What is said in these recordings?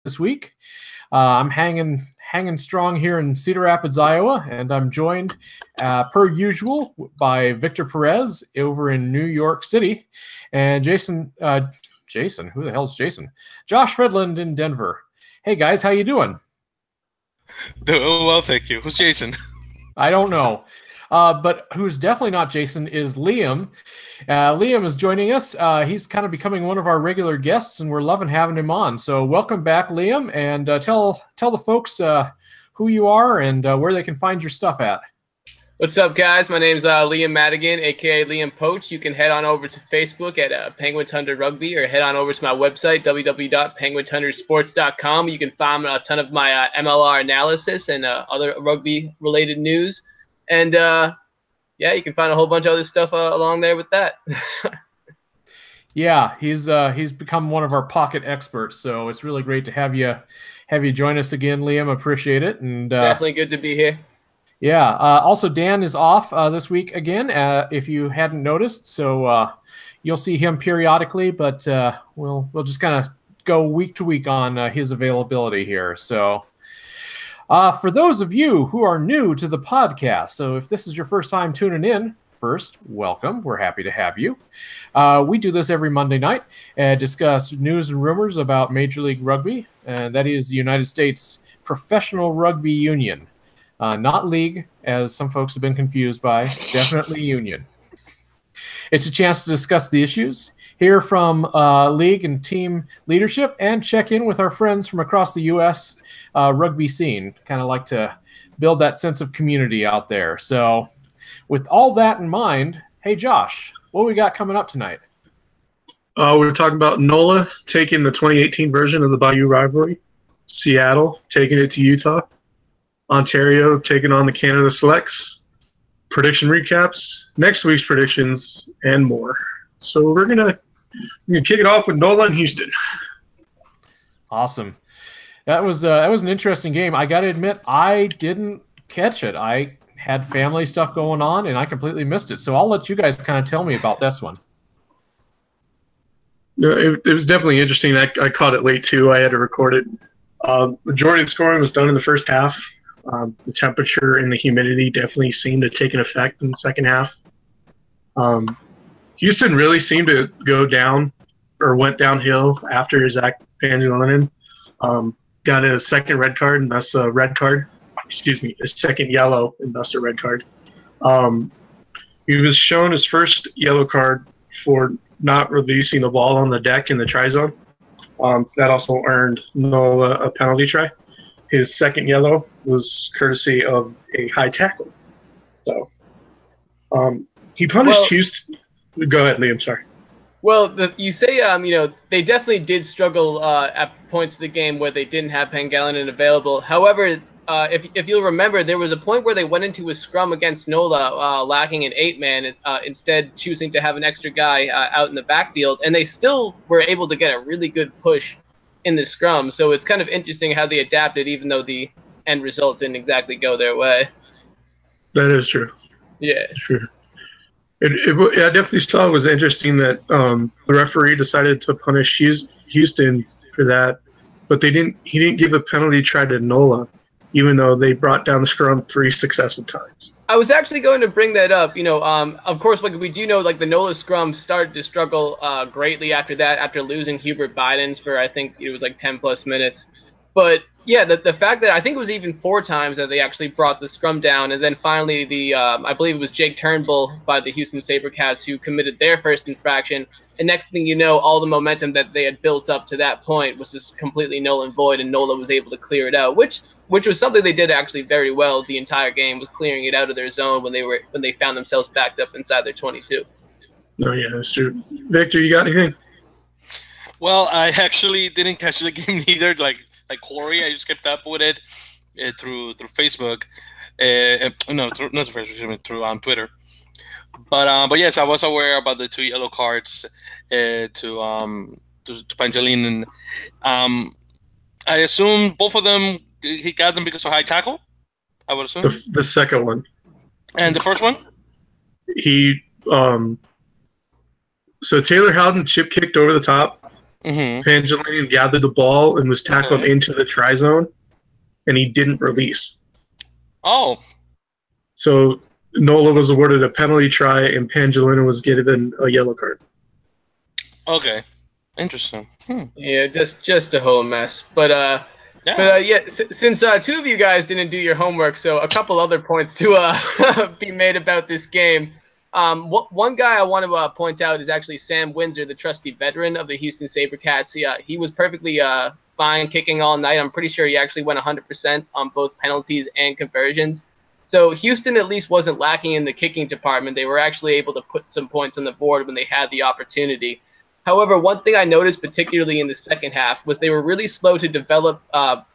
this week. I'm hanging strong here in Cedar Rapids, Iowa, and I'm joined, per usual, by Victor Perez over in New York City, and Jason, who the hell's Jason? Josh Fredland in Denver. Hey guys, how you doing? Doing well, thank you. Who's Jason? I don't know. But who's definitely not Jason is Liam. Liam is joining us. He's kind of becoming one of our regular guests, and we're loving having him on. So welcome back, Liam, and tell the folks who you are and where they can find your stuff at. What's up, guys? My name's Liam Madigan, a.k.a. Liam Poach. You can head on over to Facebook at Penguin Thunder Rugby, or head on over to my website, www.penguinthundersports.com. You can find a ton of my MLR analysis and other rugby-related news. And, yeah, you can find a whole bunch of other stuff along there with that. Yeah, he's become one of our pocket experts, so it's really great to have you join us again, Liam. Appreciate it. And definitely good to be here. Yeah. Also, Dan is off this week again, if you hadn't noticed. So you'll see him periodically, but we'll just kind of go week to week on his availability here. So for those of you who are new to the podcast, so if this is your first time tuning in, first, welcome. We're happy to have you. We do this every Monday night and discuss news and rumors about Major League Rugby, and that is the United States Professional Rugby Union. Not league, as some folks have been confused by, definitely union. It's a chance to discuss the issues, hear from league and team leadership, and check in with our friends from across the U.S. Rugby scene. Kind of like to build that sense of community out there. So with all that in mind, hey, Josh, what we got coming up tonight? We're talking about NOLA taking the 2018 version of the Bayou rivalry, Seattle taking it to Utah, Ontario taking on the Canada Selects, prediction recaps, next week's predictions, and more. So we're gonna kick it off with NOLA and Houston. Awesome. That was an interesting game. I got to admit, I didn't catch it. I had family stuff going on, and I completely missed it. So I'll let you guys kind of tell me about this one. It was definitely interesting. I caught it late too. I had to record it. Majority of the scoring was done in the first half. The temperature and the humidity definitely seemed to take an effect in the second half. Houston really seemed to go down or went downhill after Zach Van got a second red card, and thus a red card. Excuse me, a second yellow, and thus a red card. He was shown his first yellow card for not releasing the ball on the deck in the try zone. That also earned NOLA a penalty try. His second yellow was courtesy of a high tackle. So he punished Houston. Go ahead, Liam. Sorry. Well, you say, they definitely did struggle at points of the game where they didn't have Pangilinan available. However, if you'll remember, there was a point where they went into a scrum against NOLA lacking an 8-man, instead choosing to have an extra guy out in the backfield, and they still were able to get a really good push in the scrum. So it's kind of interesting how they adapted, even though the end result didn't exactly go their way. That is true. Yeah. It's true. I definitely saw it was interesting that the referee decided to punish Houston for that, but he didn't give a penalty try to NOLA, even though they brought down the scrum 3 successive times. I was actually going to bring that up. Of course, like we do know, like the NOLA scrum started to struggle greatly after that, after losing Hubert Bidens for, I think it was like 10+ minutes. But yeah, the fact that I think it was even 4 times that they actually brought the scrum down, and then finally I believe it was Jake Turnbull by the Houston Sabercats who committed their first infraction. And next thing you know, all the momentum that they had built up to that point was just completely null and void, and NOLA was able to clear it out, which was something they did actually very well the entire game, was clearing it out of their zone when they found themselves backed up inside their 22. Oh yeah, that's true. Victor, you got anything? Well, I actually didn't catch the game either. Like Corey, I just kept up with it through Facebook. Not through Facebook, through Twitter. But yes, I was aware about the 2 yellow cards to Pangilinan. I assume both of them he got them because of high tackle, I would assume. The second one. And the first one? He so Taylor Howden chip kicked over the top. Pangilinan gathered the ball and was tackled into the try zone, and he didn't release. Oh. So NOLA was awarded a penalty try, and Pangilinan was given a yellow card. Okay. Interesting. Yeah, just a whole mess. But since two of you guys didn't do your homework, so a couple other points to be made about this game. One guy I want to point out is actually Sam Windsor, the trusty veteran of the Houston Sabercats. He was perfectly fine kicking all night. I'm pretty sure he actually went 100% on both penalties and conversions. So Houston at least wasn't lacking in the kicking department. They were actually able to put some points on the board when they had the opportunity. However, one thing I noticed particularly in the second half was they were really slow to develop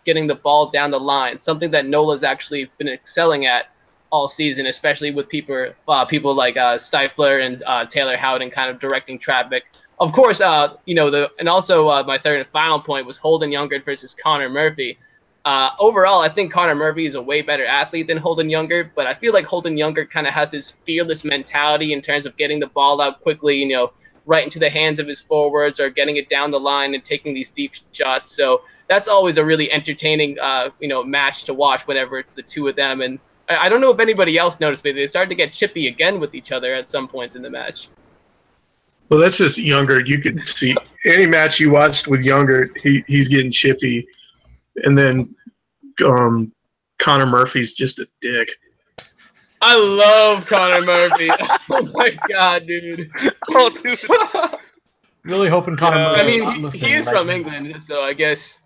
getting the ball down the line, something that NOLA's actually been excelling at all season, especially with people like Stifler and Taylor Howden kind of directing traffic. Of course, and also my third and final point was Holden Youngert versus Connor Murphy. Overall, I think Connor Murphy is a way better athlete than Holden Youngert, but I feel like Holden Youngert kind of has this fearless mentality in terms of getting the ball out quickly, right into the hands of his forwards or getting it down the line and taking these deep shots. So that's always a really entertaining, match to watch whenever it's the two of them. And I don't know if anybody else noticed, but they started to get chippy again with each other at some points in the match. Well, that's just Youngert. You could see any match you watched with Youngert, he's getting chippy. And then Connor Murphy's just a dick. I love Connor Murphy. Oh my god, dude. Oh, dude. Really hoping Connor Murphy. I mean, he is from England, so I guess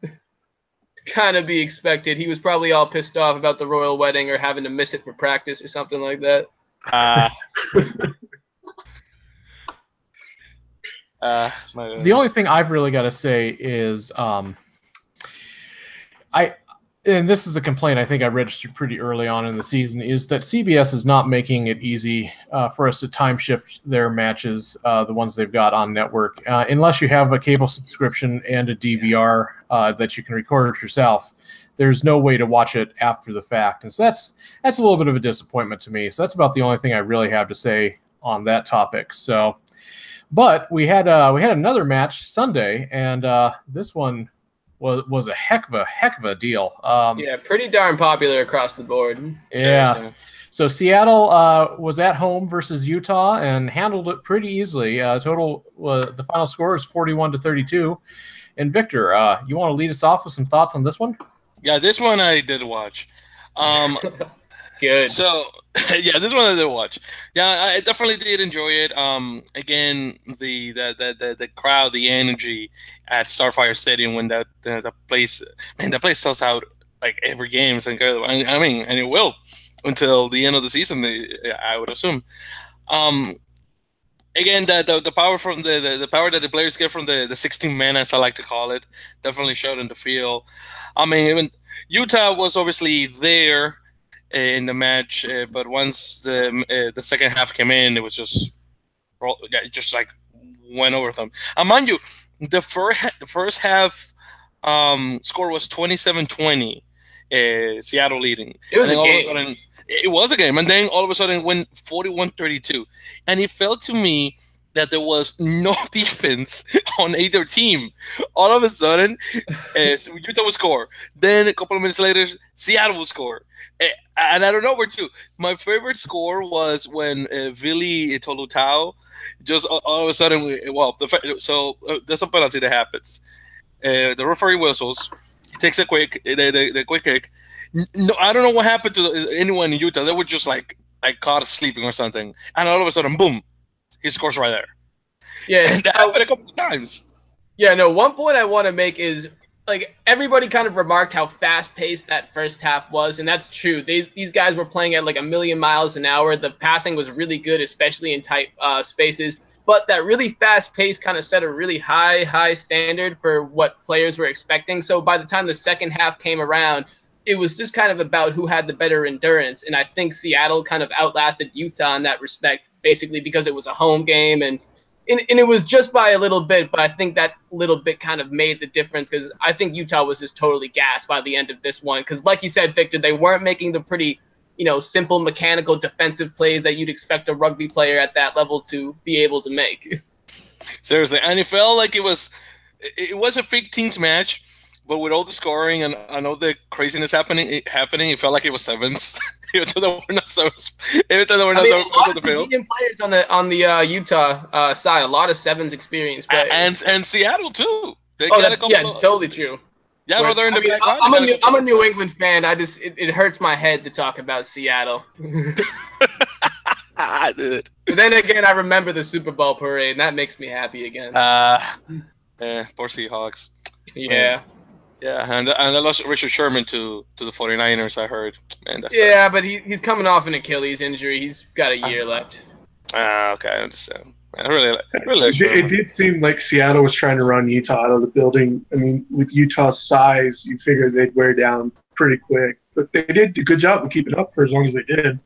kind of be expected. He was probably all pissed off about the royal wedding or having to miss it for practice or something like that. The only thing I've really got to say is and this is a complaint I think I registered pretty early on in the season, is that CBS is not making it easy for us to time shift their matches, the ones they've got on network, unless you have a cable subscription and a DVR that you can record it yourself. There's no way to watch it after the fact, and so that's a little bit of a disappointment to me. So that's about the only thing I really have to say on that topic. So, but we had another match Sunday, and this one was a heck of a deal. Pretty darn popular across the board. Yeah. So Seattle was at home versus Utah and handled it pretty easily. The final score is 41-32. And Victor, you want to lead us off with some thoughts on this one? Yeah, this one I did watch. Good. So, yeah, this one I did watch. Yeah, I definitely did enjoy it. Again, the crowd, the energy at Starfire Stadium when that place sells out like every game. It's incredible. I mean, and it will until the end of the season, I would assume. Again, the power from the power that the players get from the 16 men, as I like to call it, definitely showed in the field. I mean, even Utah was obviously there in the match, but once the second half came in, it was just like went over them. Mind you, the first half score was 27-20, Seattle leading. It was a game. It was a game, and then all of a sudden it went 41-32, and it felt to me that there was no defense on either team. All of a sudden, Utah would score. Then a couple of minutes later, Seattle would score. And I don't know where to. My favorite score was when Vili Tolutau just all of a sudden, there's a penalty that happens. The referee whistles. He takes the quick kick. No, I don't know what happened to anyone in Utah. They were just like caught sleeping or something. And all of a sudden, boom, he scores right there. Yeah, and that happened a couple of times. Yeah, no, one point I want to make is, like, everybody kind of remarked how fast-paced that first half was, and that's true. These guys were playing at like 1,000,000 miles an hour. The passing was really good, especially in tight spaces. But that really fast pace kind of set a really high standard for what players were expecting. So by the time the second half came around, it was just kind of about who had the better endurance. And I think Seattle kind of outlasted Utah in that respect, basically because it was a home game. And it was just by a little bit, but I think that little bit kind of made the difference, because I think Utah was just totally gassed by the end of this one. Because like you said, Victor, they weren't making the pretty, simple mechanical defensive plays that you'd expect a rugby player at that level to be able to make. Seriously, and it felt like it was it was a fake teams match, but with all the scoring and all the craziness happening, it felt like it was sevens. Even though there were not sevens. Even though there were not sevens on the field. Players on the Utah side, a lot of sevens experience players. And Seattle too. It's totally true. Yeah, well, they're in the back. I'm a New England fan. It hurts my head to talk about Seattle. Dude. But then again, I remember the Super Bowl parade, and that makes me happy again. Poor Seahawks. Yeah. Yeah, and I lost Richard Sherman to the 49ers, I heard. Man, that sucks. But he's coming off an Achilles injury. He's got a year left. Okay, I understand. It did seem like Seattle was trying to run Utah out of the building. I mean, with Utah's size, you figured they'd wear down pretty quick. But they did a good job of keeping up for as long as they did.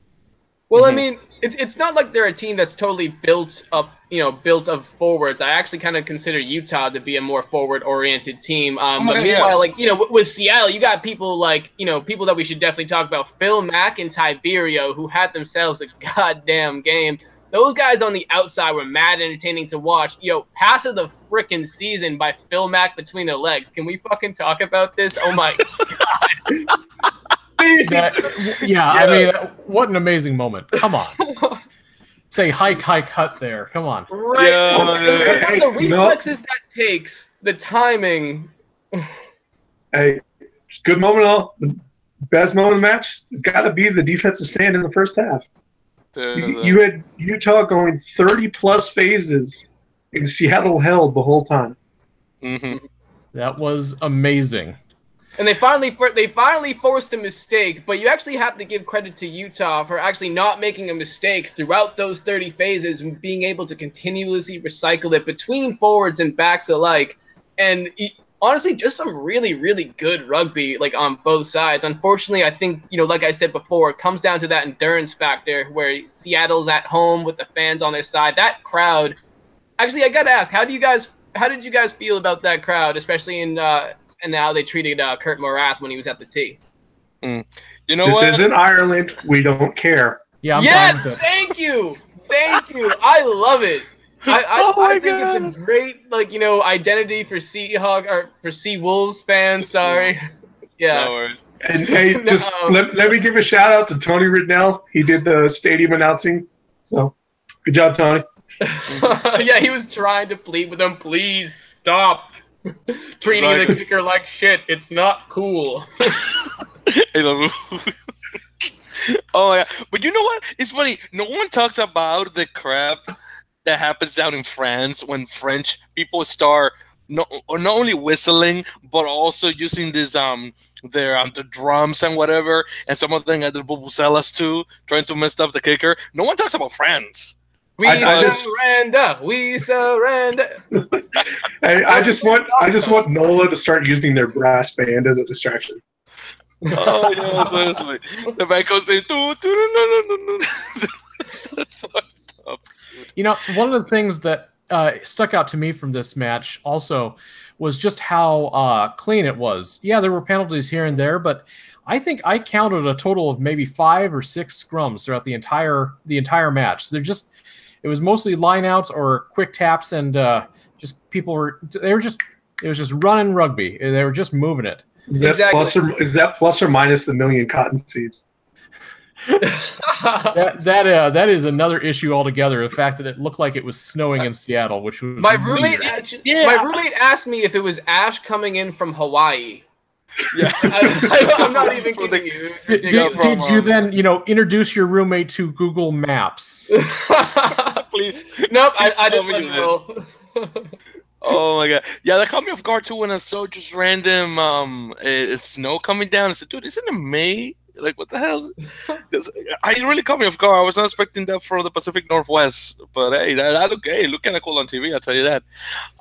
Well, I mean, it's not like they're a team that's totally built built of forwards. I actually kind of consider Utah to be a more forward-oriented team. But meanwhile, with Seattle, you got people like, people that we should definitely talk about. Phil Mack and Tiberio, who had themselves a goddamn game. Those guys on the outside were mad entertaining to watch. Pass of the frickin' season by Phil Mack between their legs. Can we fucking talk about this? Oh my god. I mean, what an amazing moment. Come on. Say hike, cut there. Come on. Right. The reflexes that takes, the timing. Hey, good moment all. The best moment of the match has got to be the defensive stand in the first half. You had Utah going 30-plus phases, and Seattle held the whole time. Mm-hmm. That was amazing. And they finally forced a mistake, but you actually have to give credit to Utah for actually not making a mistake throughout those 30 phases and being able to continuously recycle it between forwards and backs alike. And honestly, just some really, really good rugby, on both sides. Unfortunately, I think, like I said before, it comes down to that endurance factor where Seattle's at home with the fans on their side. That crowd, actually, I got to ask, how did you guys feel about that crowd, especially in and how they treated Kurt Morath when he was at the tee? You know this what? This isn't Ireland. We don't care. Yeah, I'm fine with it. Thank you. I love it. I think it's a great, identity for Seahawk or for Seawolves fans. Sorry. Yeah. No worries. And hey, just let me give a shout out to Tony Ridnell. He did the stadium announcing. So, good job, Tony. Yeah, he was trying to plead with them. Please stop treating the kicker like shit. It's not cool. Oh my god! But you know what? It's funny. No one talks about the crap that happens down in France when French people start not only whistling but also using this the drums and whatever, and some of them at the vuvuzelas too, trying to mess up the kicker. No one talks about France. We surrender. We surrender. Hey, I just want NOLA to start using their brass band as a distraction. Oh yeah, seriously. The band goes saying, no. That's so tough. One of the things that stuck out to me from this match also was just how clean it was. Yeah, there were penalties here and there, but I think I counted a total of maybe 5 or 6 scrums throughout the entire match. It was mostly lineouts or quick taps, and just people it was just running rugby. They were just moving it. Is that plus or minus the million cotton seeds? that is another issue altogether. The fact that it looked like it was snowing in Seattle, which was my roommate asked me if it was ash coming in from Hawaii. Yeah, I'm not even kidding you. Did you then introduce your roommate to Google Maps? Please. Nope. I just let go. Oh my god! Yeah, that caught me off guard too when I saw just random snow coming down. I said, "Dude, isn't it May? Like, what the hell?" I really caught me off guard. I was not expecting that from the Pacific Northwest. But hey, that looked kind of cool on TV. I'll tell you that.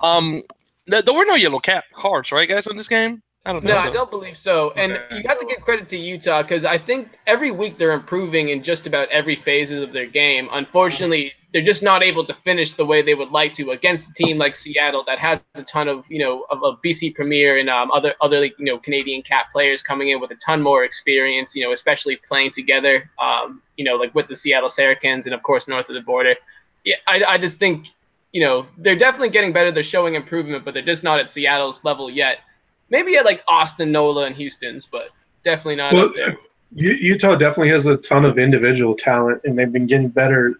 There were no yellow cards, right, guys, on this game? I don't think so. I don't believe so. And you have to give credit to Utah because I think every week they're improving in just about every phases of their game. Unfortunately, they're just not able to finish the way they would like to against a team like Seattle that has a ton of, of BC Premier and other Canadian Cat players coming in with a ton more experience, especially playing together, with the Seattle Seabirds and, of course, north of the border. Yeah, I just think they're definitely getting better. They're showing improvement, but they're just not at Seattle's level yet. Maybe at like Austin, NOLA, and Houston's, but definitely not up there. Utah definitely has a ton of individual talent, and they've been getting better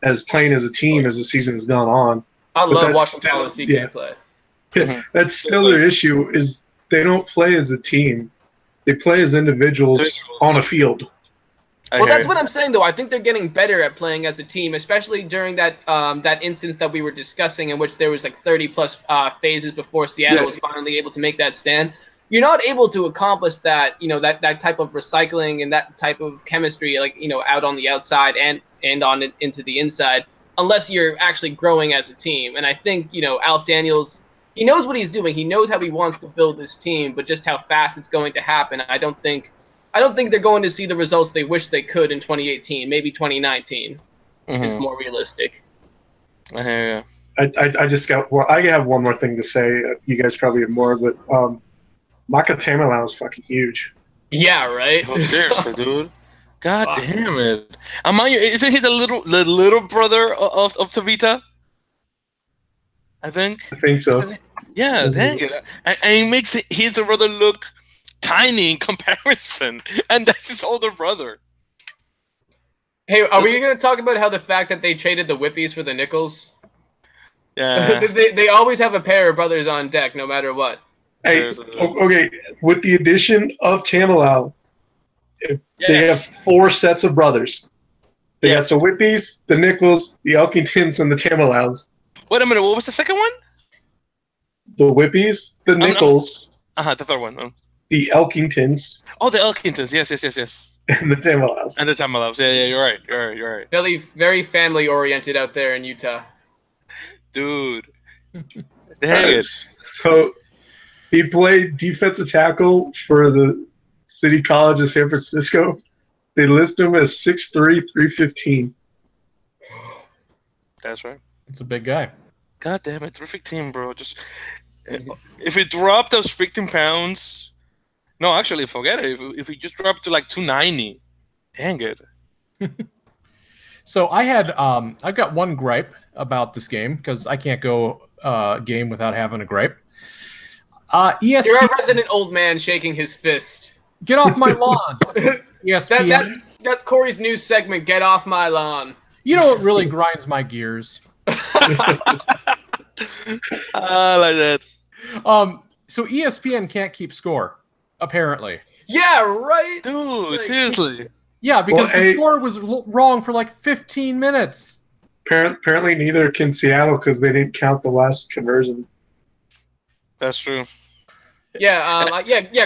as playing as a team as the season has gone on. I love watching Colin CK play. That's still their issue, is they don't play as a team. They play as individuals on a field. Well, that's what I'm saying, though. I think they're getting better at playing as a team, especially during that instance that we were discussing, in which there was like 30-plus phases before Seattle was finally able to make that stand. You're not able to accomplish that, that type of recycling and that type of chemistry, like, out on the outside and on into the inside, unless you're actually growing as a team. And I think, Alf Daniels, he knows what he's doing. He knows how he wants to build this team, but just how fast it's going to happen, I don't think they're going to see the results they wish they could in 2018. Maybe 2019 is more realistic. I hear you. I have one more thing to say. You guys probably have more, but Maka Tamalau is fucking huge. Yeah, right. Oh, seriously, dude. God damn it! Isn't he the little brother of Tavita? I think so. Yeah, dang it! And he makes his brother look tiny in comparison, and that's his older brother. Hey, are we going to talk about how the fact that they traded the Whippies for the Nickels? Yeah. they always have a pair of brothers on deck, no matter what. Hey, okay, with the addition of Tamalau, they have 4 sets of brothers. They got the Whippies, the Nickels, the Elkingtons, and the Tamalaus. Wait a minute, what was the second one? The Whippies, the Nickels. The third one. The Elkingtons. Oh, the Elkingtons, yes. And the Tamalaus. Yeah, you're right. Very, very family-oriented out there in Utah. Dude. Dang it. So, he played defensive tackle for the City College of San Francisco. They list him as 6'3", 315. That's right. It's a big guy. God damn it, terrific team, bro. Just if we drop those 15 pounds, no, actually, forget it. If we just drop to like 290, dang it. So I've got one gripe about this game, because I can't go a game without having a gripe. ESPN, you're a resident old man shaking his fist. Get off my lawn. ESPN. That's Corey's new segment. Get off my lawn. You know what really grinds my gears? I like that. So ESPN can't keep score, apparently. Yeah, right. Dude, seriously. Yeah, because the score was wrong for like 15 minutes. Apparently neither can Seattle, because they didn't count the last conversion. That's true. Yeah,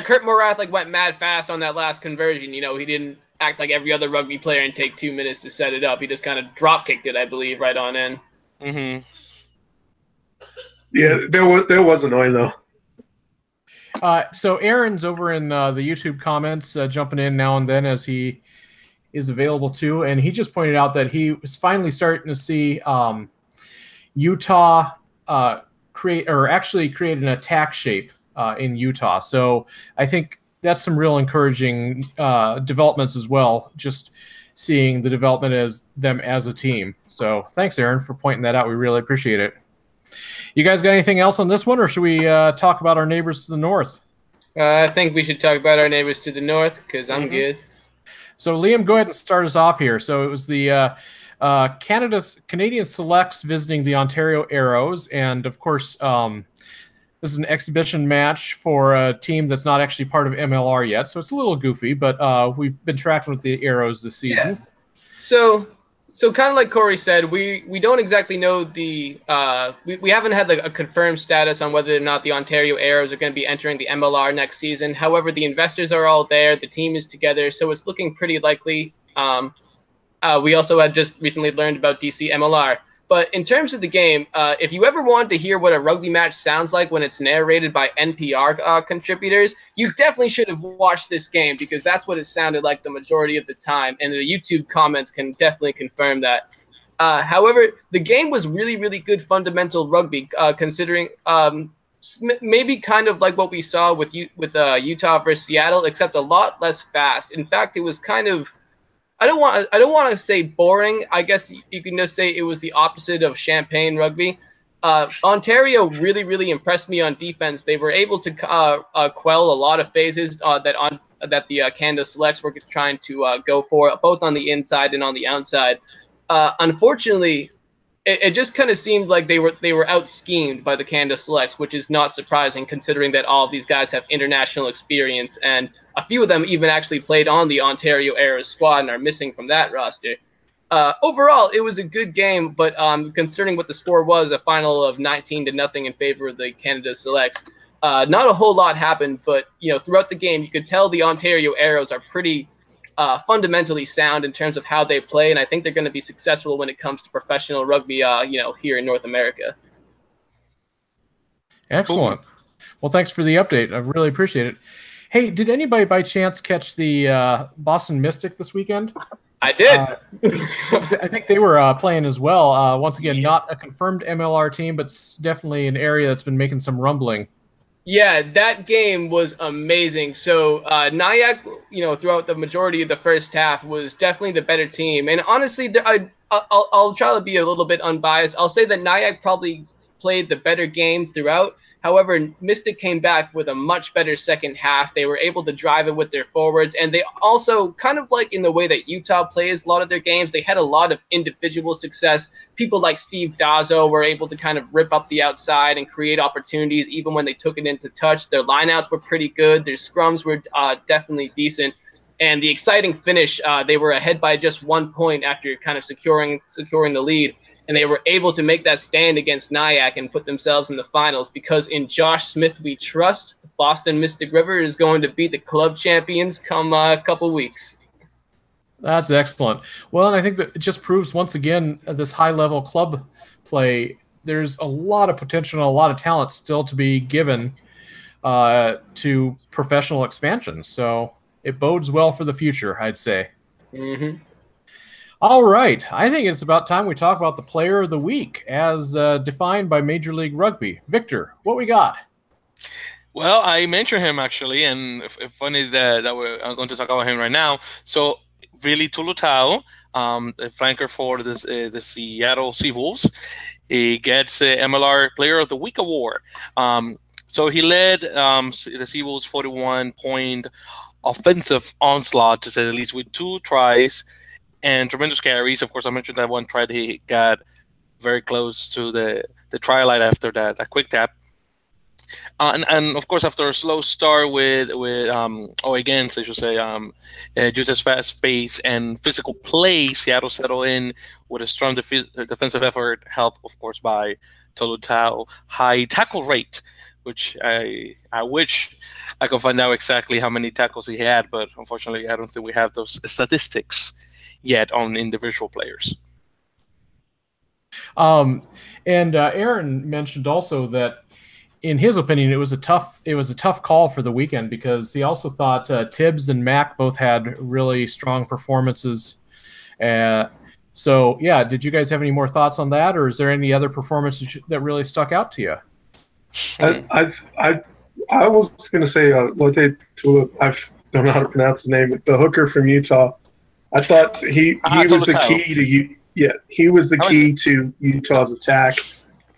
Kurt Morath went mad fast on that last conversion. He didn't act like every other rugby player and take 2 minutes to set it up. He just kind of drop kicked it, I believe, right on in. Mm-hmm. Yeah, there was annoying though. So Aaron's over in the YouTube comments, jumping in now and then as he is available too, and he just pointed out that he was finally starting to see Utah create an attack shape in Utah. So I think that's some real encouraging developments as well, just seeing the development as them as a team. So thanks, Aaron, for pointing that out. We really appreciate it. You guys got anything else on this one, or should we talk about our neighbors to the north? I think we should talk about our neighbors to the north, because I'm good. So Liam, go ahead and start us off here. So it was the Canadian Selects visiting the Ontario Arrows, and of course this is an exhibition match for a team that's not actually part of MLR yet, so it's a little goofy, but we've been tracking with the Arrows this season. Yeah. So kind of like Corey said, we don't exactly know the we haven't had a confirmed status on whether or not the Ontario Arrows are going to be entering the MLR next season. However, the investors are all there, the team is together, so it's looking pretty likely. We also had just recently learned about DC MLR. But in terms of the game, if you ever wanted to hear what a rugby match sounds like when it's narrated by NPR contributors, you definitely should have watched this game, because that's what it sounded like the majority of the time, and the YouTube comments can definitely confirm that. However, the game was really, really good fundamental rugby, considering maybe kind of like what we saw with Utah versus Seattle, except a lot less fast. In fact, it was kind of I don't want to say boring. I guess you can just say it was the opposite of champagne rugby. Ontario really impressed me on defense. They were able to quell a lot of phases that the Canada Selects were trying to go for, both on the inside and on the outside. Unfortunately, it just kind of seemed like they were out-schemed by the Canada Selects, which is not surprising considering that all of these guys have international experience, and a few of them even actually played on the Ontario era squad and are missing from that roster. Overall, it was a good game, but considering what the score was, a final of 19-0 in favor of the Canada Selects, not a whole lot happened. But throughout the game, you could tell the Ontario Arrows are pretty fundamentally sound in terms of how they play, and I think they're going to be successful when it comes to professional rugby, here in North America. Excellent. Well, thanks for the update. I really appreciate it. Hey, did anybody by chance catch the Boston Mystic this weekend? I did. I think they were playing as well. Once again, not a confirmed MLR team, but definitely an area that's been making some rumbling. Yeah, that game was amazing. So Nyack, throughout the majority of the first half, was definitely the better team. And honestly, I'll try to be a little bit unbiased. I'll say that Nyack probably played the better game throughout. However, Mystic came back with a much better second half. They were able to drive it with their forwards, and they also, kind of like in the way that Utah plays a lot of their games, they had a lot of individual success. People like Steve Dazzo were able to kind of rip up the outside and create opportunities even when they took it into touch. Their lineouts were pretty good. Their scrums were definitely decent. And the exciting finish, they were ahead by just 1 point after kind of securing the lead. And they were able to make that stand against Nyack and put themselves in the finals, because in Josh Smith we trust. The Boston Mystic River is going to be the club champions come a couple weeks. That's excellent. Well, and I think that it just proves once again this high-level club play. There's a lot of potential and a lot of talent still to be given to professional expansion. So it bodes well for the future, I'd say. Mm-hmm. All right. I think it's about time we talk about the player of the week as defined by Major League Rugby. Victor, what we got? Well, I mentioned him actually, and funny that I'm going to talk about him right now. So, Vili Tulutau, the flanker for the Seattle Seawolves, he gets the MLR Player of the Week award. So he led the Seawolves 41-point offensive onslaught, to say the least, with 2 tries and tremendous carries. Of course, I mentioned that one try that he got very close to the try line after that quick tap. And of course, after a slow start against, I should say, just as fast pace and physical play, Seattle settled in with a strong defensive effort, helped, of course, by Tulutau high tackle rate, which I wish I could find out exactly how many tackles he had, but unfortunately, I don't think we have those statistics yet on individual players. And Aaron mentioned also that, in his opinion, it was a tough call for the weekend, because he also thought Tibbs and Mack both had really strong performances. So, yeah, did you guys have any more thoughts on that, or is there any other performances that really stuck out to you? I was going to say Lotte Tulip. I don't know how to pronounce his name. The hooker from Utah. I thought he was the key to he was the key to Utah's attack.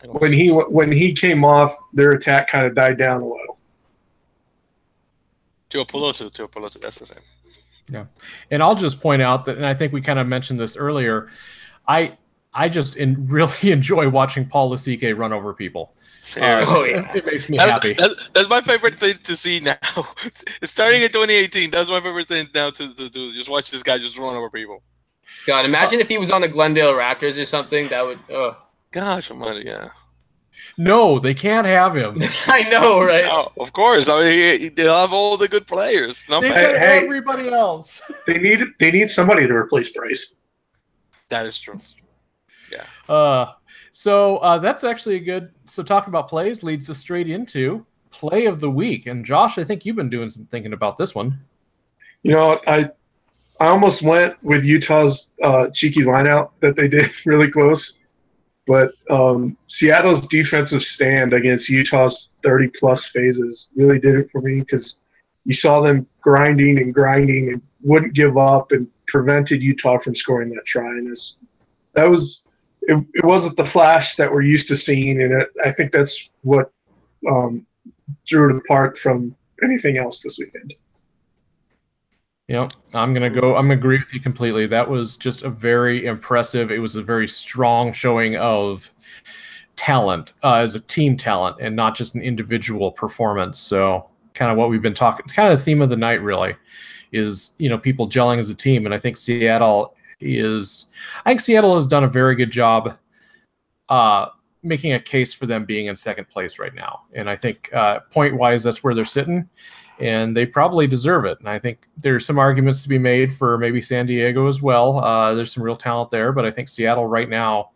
When he came off, their attack kind of died down a little. Tuipulotu, that's the same. Yeah, and I'll just point out that, and I think we kind of mentioned this earlier, I just really enjoy watching Paul Lasike run over people. It makes me happy. That's my favorite thing to see now. Starting in 2018, that's my favorite thing now to do. Just watch this guy just run over people. God, imagine if he was on the Glendale Raptors or something. That would. Gosh, yeah. No, they can't have him. I know, right? No, of course. I mean, they'll have all the good players. They have everybody else. They need somebody to replace Bryce. That is true. Yeah. So that's actually a good. So talking about plays leads us straight into play of the week. And Josh, I think you've been doing some thinking about this one. I almost went with Utah's cheeky lineout that they did really close. But Seattle's defensive stand against Utah's 30-plus phases really did it for me, because you saw them grinding and wouldn't give up, and prevented Utah from scoring that try. And it wasn't the flash that we're used to seeing, and I think that's what drew it apart from anything else this weekend. Yep, I'm gonna agree with you completely. That was just a very impressive. It was a very strong showing of talent as a team talent, and not just an individual performance. So, kind of what we've been talking. It's kind of the theme of the night, really, is people gelling as a team. And I think Seattle has done a very good job making a case for them being in second place right now. And I think point-wise, that's where they're sitting, and they probably deserve it. And I think there's some arguments to be made for maybe San Diego as well. There's some real talent there, but I think Seattle right now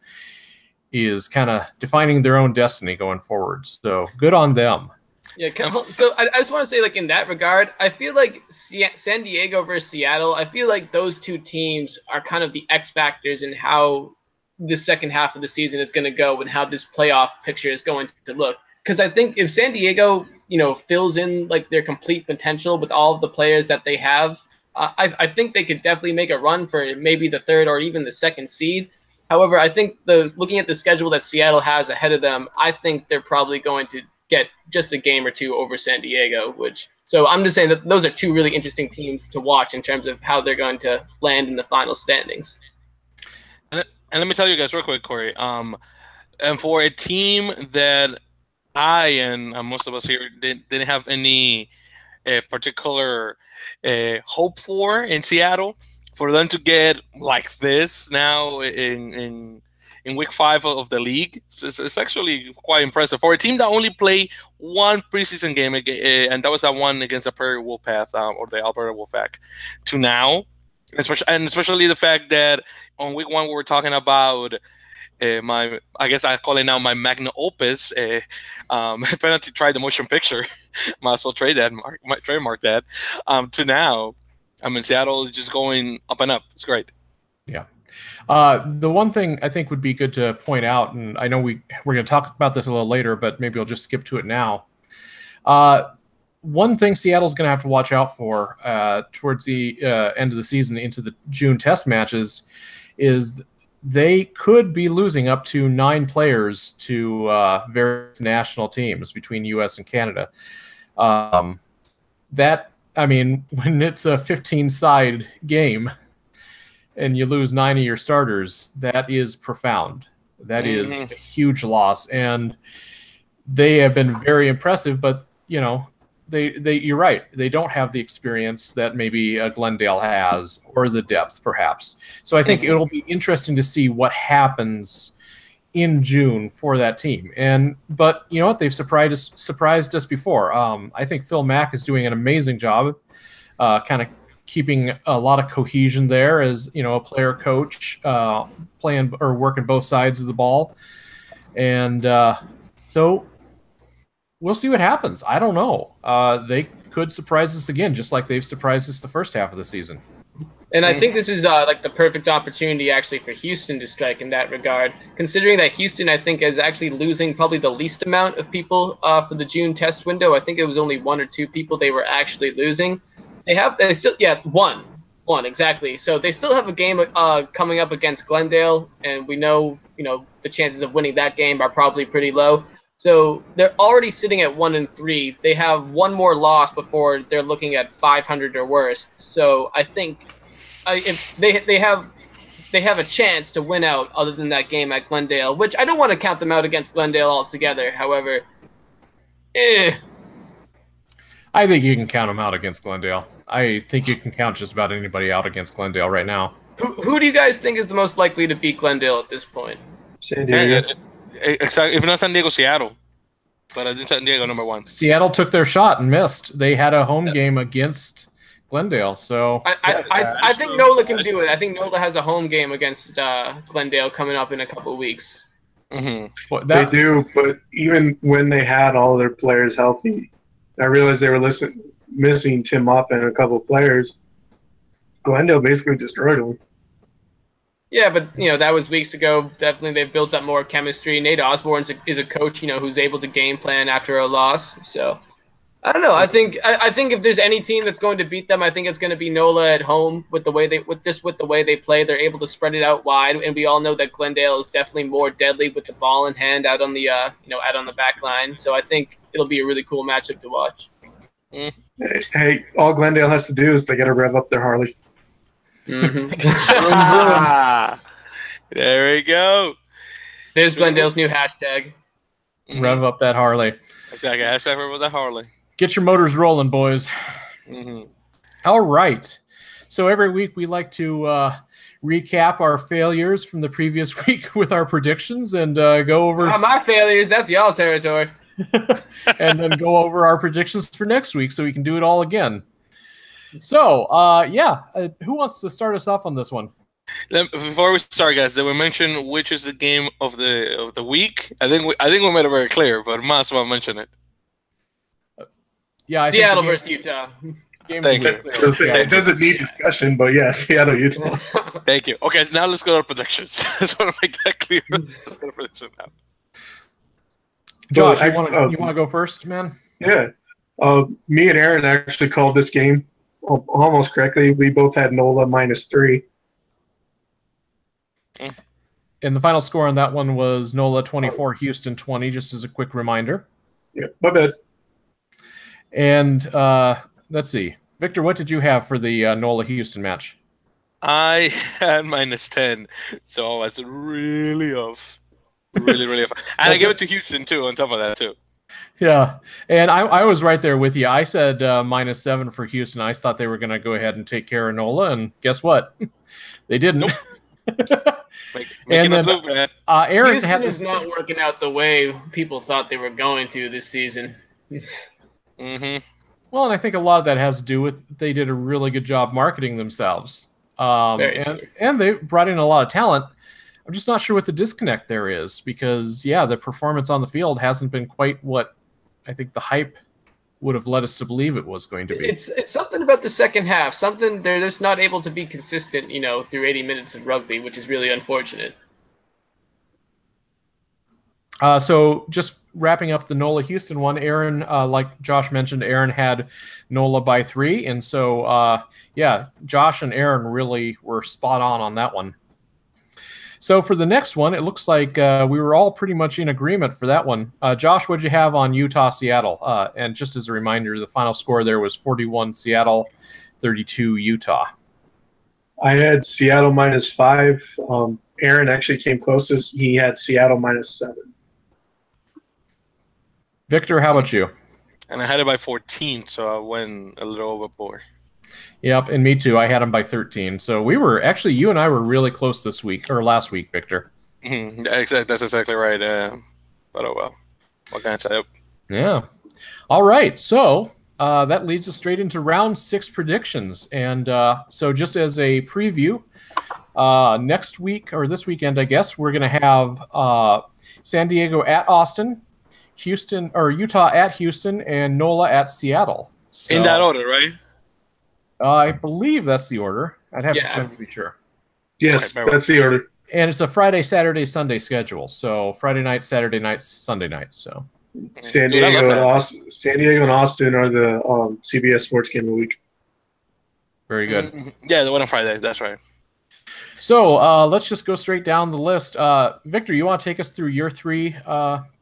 is kind of defining their own destiny going forward. So good on them. Yeah, so I just want to say, like, in that regard, I feel like San Diego versus Seattle, I feel like those two teams are kind of the X factors in how the second half of the season is going to go and how this playoff picture is going to look. Because I think if San Diego, fills in like their complete potential with all of the players that they have, I think they could definitely make a run for maybe the third or even the second seed. However, I think looking at the schedule that Seattle has ahead of them, I think they're probably going to get just a game or two over San Diego, so I'm just saying that those are two really interesting teams to watch in terms of how they're going to land in the final standings. And let me tell you guys real quick, Corey, and for a team that I and most of us here didn't have any particular hope for in Seattle, for them to get like this now in week 5 of the league, it's actually quite impressive for a team that only played one preseason game, and that was that one against the Prairie Wolfpack or the Alberta Wolfpack, to now, especially the fact that on week 1 we were talking about I guess I call it now my magnum opus, trying to try the motion picture. Might as well trademark that. To now, Seattle is just going up and up. It's great. Yeah. The one thing I think would be good to point out, and I know we're going to talk about this a little later, but maybe I'll just skip to it now. One thing Seattle's going to have to watch out for towards the end of the season into the June test matches is they could be losing up to 9 players to various national teams between U.S. and Canada. When it's a 15-side game and you lose 9 of your starters, that is profound. That is a huge loss. And they have been very impressive, but, you're right. They don't have the experience that maybe Glendale has, or the depth, perhaps. So I think it'll be interesting to see what happens in June for that team. But you know what? They've surprised us before. I think Phil Mack is doing an amazing job kind of keeping a lot of cohesion there as, a player coach, playing or working both sides of the ball. And so we'll see what happens. I don't know. They could surprise us again, just like they've surprised us the first half of the season. And I think this is like the perfect opportunity actually for Houston to strike in that regard, considering that Houston, I think, is actually losing probably the least amount of people for the June test window. I think it was only 1 or 2 people they were actually losing. One exactly. So they still have a game coming up against Glendale, and we know, the chances of winning that game are probably pretty low. So they're already sitting at 1-3. They have one more loss before they're looking at 500 or worse. So I think if they have a chance to win out other than that game at Glendale, which I don't want to count them out against Glendale altogether. However, I think you can count them out against Glendale. I think you can count just about anybody out against Glendale right now. Who do you guys think is the most likely to beat Glendale at this point? San Diego. Exactly. If not San Diego, Seattle. But I think San Diego number 1. Seattle took their shot and missed. They had a home game against Glendale, so I think NOLA can do it. I think NOLA has a home game against Glendale coming up in a couple of weeks. Mm-hmm. They do, but even when they had all their players healthy, I realized they were missing Tim Mop and a couple of players. Glendale basically destroyed them. Yeah, but that was weeks ago. Definitely, they've built up more chemistry. Nate Osborne is a coach, who's able to game plan after a loss. So, I don't know. I think if there's any team that's going to beat them, I think it's going to be NOLA at home with the way they play. They're able to spread it out wide, and we all know that Glendale is definitely more deadly with the ball in hand out on the out on the back line. So I think it'll be a really cool matchup to watch. Hey, all Glendale has to do is they got to rev up their Harley. There we go. There's Glendale's new hashtag. Rev up that Harley. Exactly. Hashtag rev up that Harley. Get your motors rolling, boys. All right. So every week we like to recap our failures from the previous week with our predictions and go over... my failures, that's y'all territory. And then go over our predictions for next week so we can do it all again. So, who wants to start us off on this one? Before we start, guys, did we mention which is the game of the week? I think we made it very clear, but might as well mention it. Yeah, Seattle versus Utah. Thank you. It doesn't need discussion, but yeah, Seattle, Utah. Thank you. Okay, now let's go to our predictions. I just want to make that clear. Let's go to predictions now. Josh, you want to go first, man? Yeah. Me and Aaron actually called this game almost correctly. We both had NOLA -3. And the final score on that one was NOLA 24, Houston 20, just as a quick reminder. Yeah, my bad. And let's see. Victor, what did you have for the NOLA Houston match? I had -10, so I was really off. Really off. And I gave it to Houston, too, on top of that, too. Yeah, and I was right there with you. I said -7 for Houston. I thought they were going to go ahead and take care of NOLA, and guess what? They didn't. Nope. Making us look bad. Aaron Houston is not working out the way people thought they were going to this season. Well, and I think a lot of that has to do with they did a really good job marketing themselves. And they brought in a lot of talent. I'm just not sure what the disconnect there is because, the performance on the field hasn't been quite what I think the hype would have led us to believe it was going to be. It's something about the second half. Something they're just not able to be consistent, through 80 minutes of rugby, which is really unfortunate. So just wrapping up the NOLA Houston one, Aaron, like Josh mentioned, Aaron had NOLA by 3. And so, Josh and Aaron really were spot on that one. So for the next one, it looks like we were all pretty much in agreement for that one. Josh, what'd you have on Utah, Seattle? And just as a reminder, the final score there was 41 Seattle, 32 Utah. I had Seattle -5. Aaron actually came closest. He had Seattle -7. Victor, how about you? And I had it by 14, so I went a little overboard. Yep, and me too. I had them by 13. So we were actually, you and I were really close this week or last week, Victor. That's exactly right. But oh well, what can I say? Yeah. All right. So that leads us straight into round 6 predictions. And so just as a preview, next week or this weekend, I guess we're going to have San Diego at Austin, Houston or Utah at Houston, and NOLA at Seattle. So, in that order, right? I believe that's the order. I'd have to check to be sure. Yes, okay, that's the order. And it's a Friday, Saturday, Sunday schedule. So Friday night, Saturday night, Sunday night. So San Diego and Austin are the CBS Sports Game of the Week. Very good. Yeah, the one on Friday. That's right. So let's just go straight down the list. Victor, you want to take us through your 3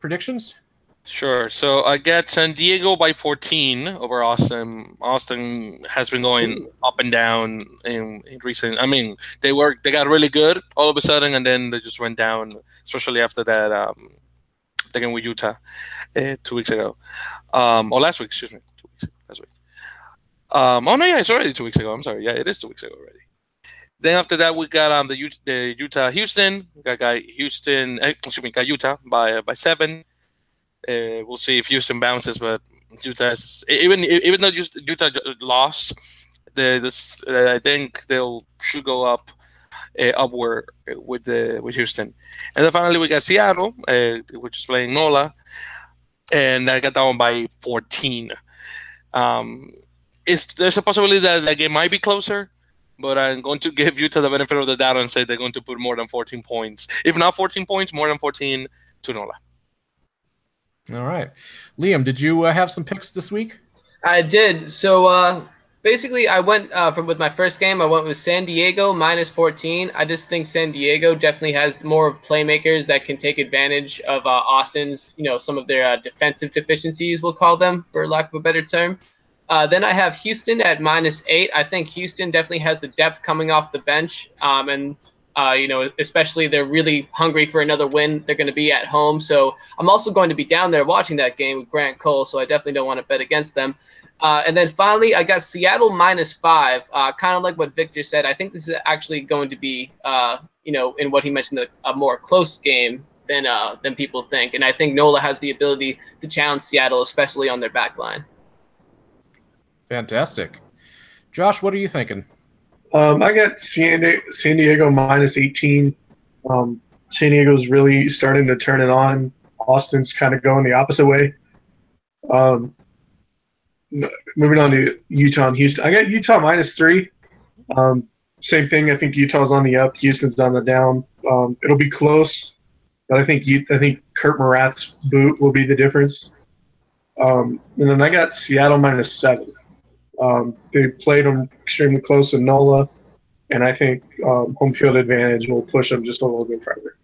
predictions? Sure. So I got San Diego by 14 over Austin. Austin has been going up and down in recent. I mean, they got really good all of a sudden, and then they just went down, especially after that game with Utah 2 weeks ago, or last week. Excuse me, 2 weeks ago, last week. Oh no, yeah, it's already 2 weeks ago. I'm sorry. Yeah, it is 2 weeks ago already. Then after that, we got the Utah Houston. We got Utah by 7. We'll see if Houston bounces, but Utah's even though Utah lost, I think they'll should go up upward with Houston. And then finally we got Seattle, which is playing NOLA, and I got that one by 14. There's a possibility that the game might be closer, but I'm going to give Utah the benefit of the doubt and say they're going to put more than 14 points. If not 14 points, more than 14 to NOLA. All right. Liam, did you have some picks this week? I did. So basically, I went with my first game. I went with San Diego -14. I just think San Diego definitely has more playmakers that can take advantage of Austin's, some of their defensive deficiencies, we'll call them, for lack of a better term. Then I have Houston at -8. I think Houston definitely has the depth coming off the bench, and especially they're really hungry for another win. They're going to be at home, so I'm also going to be down there watching that game with Grant Cole. So I definitely don't want to bet against them. And then finally, I got Seattle -5. Kind of like what Victor said. I think this is actually going to be, in what he mentioned, a more close game than people think. And I think NOLA has the ability to challenge Seattle, especially on their back line. Fantastic. Josh, what are you thinking? I got San Diego -18. San Diego's really starting to turn it on. Austin's kind of going the opposite way. Moving on to Utah and Houston. I got Utah -3. Same thing. I think Utah's on the up. Houston's on the down. It'll be close, but I think Kurt Marath's boot will be the difference. And then I got Seattle -7. They played them extremely close in NOLA, and I think home field advantage will push them just a little bit further.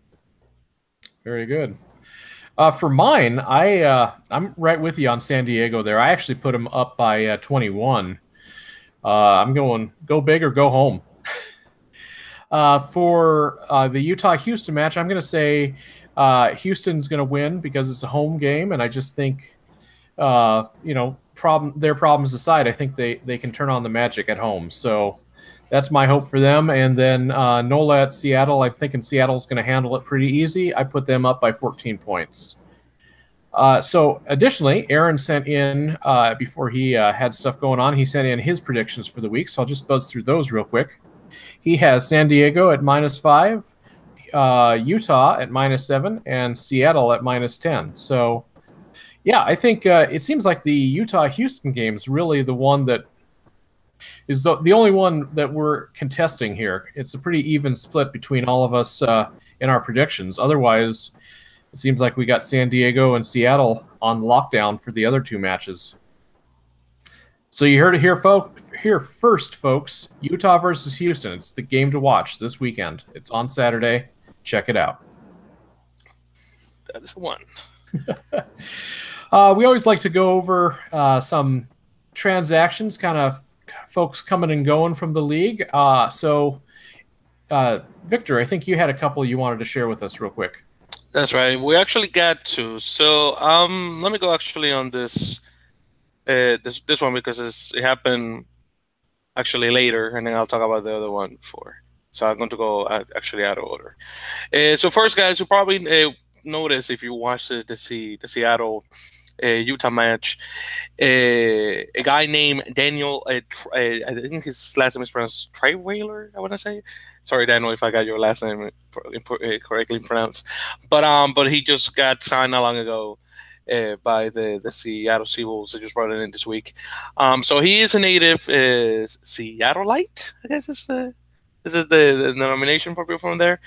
Very good. For mine, I'm right with you on San Diego there. I actually put them up by 21. I'm going go big or go home. For the Utah-Houston match, I'm going to say Houston's going to win because it's a home game, and I just think, their problems aside, I think they can turn on the magic at home. So that's my hope for them. And then NOLA at Seattle, I'm thinking Seattle's going to handle it pretty easy. I put them up by 14 points. So additionally, Aaron sent in, before he had stuff going on, he sent in his predictions for the week. So I'll just buzz through those real quick. He has San Diego at -5, Utah at -7, and Seattle at -10. So yeah, I think it seems like the Utah-Houston game is really the one that is the only one that we're contesting here. It's a pretty even split between all of us in our predictions. Otherwise, it seems like we got San Diego and Seattle on lockdown for the other two matches. So you heard it here first, folks. Utah versus Houston. It's the game to watch this weekend. It's on Saturday. Check it out. That is one. We always like to go over some transactions, kind of folks coming and going from the league. So, Victor, I think you had a couple you wanted to share with us real quick. That's right. We actually got two. So let me go actually on this this one because it happened actually later, and then I'll talk about the other one before. So I'm going to go actually out of order. So first, guys, you probably noticed if you watched the Seattle Utah match, a guy named Daniel, I think his last name is pronounced Triwailer, I want to say. Sorry, Daniel, if I got your last name correctly pronounced. But he just got signed not long ago by the Seattle Seawolves. They just brought it in this week. So he is a native Seattleite, I guess is the nomination for people from there.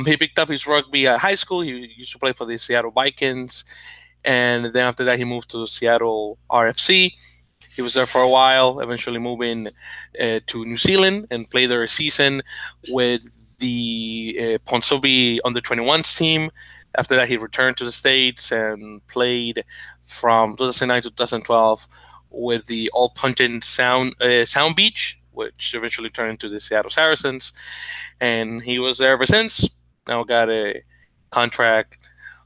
He picked up his rugby at high school. He used to play for the Seattle Vikings. And then after that, he moved to Seattle RFC. He was there for a while, eventually moving to New Zealand and played there a season with the Ponsonby under-21s team. After that, he returned to the States and played from 2009 to 2012 with the All Puntin Sound Beach, which eventually turned into the Seattle Saracens. And he was there ever since. Now got a contract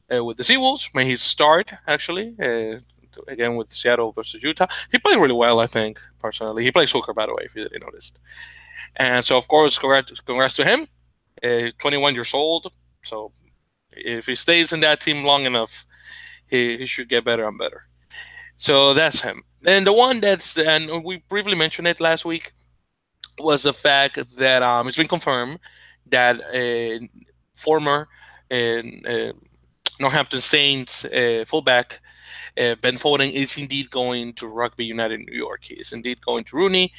with the Seawolves. Made his start, actually, again with Seattle versus Utah. He played really well, I think, personally. He plays hooker, by the way, if you didn't notice. And so, of course, congrats to him. 21 years old. So if he stays in that team long enough, he should get better and better. So that's him. And the one and we briefly mentioned it last week, was the fact that it's been confirmed that former Northampton Saints fullback Ben Foden is indeed going to Rugby United New York. He is indeed going to Rooney.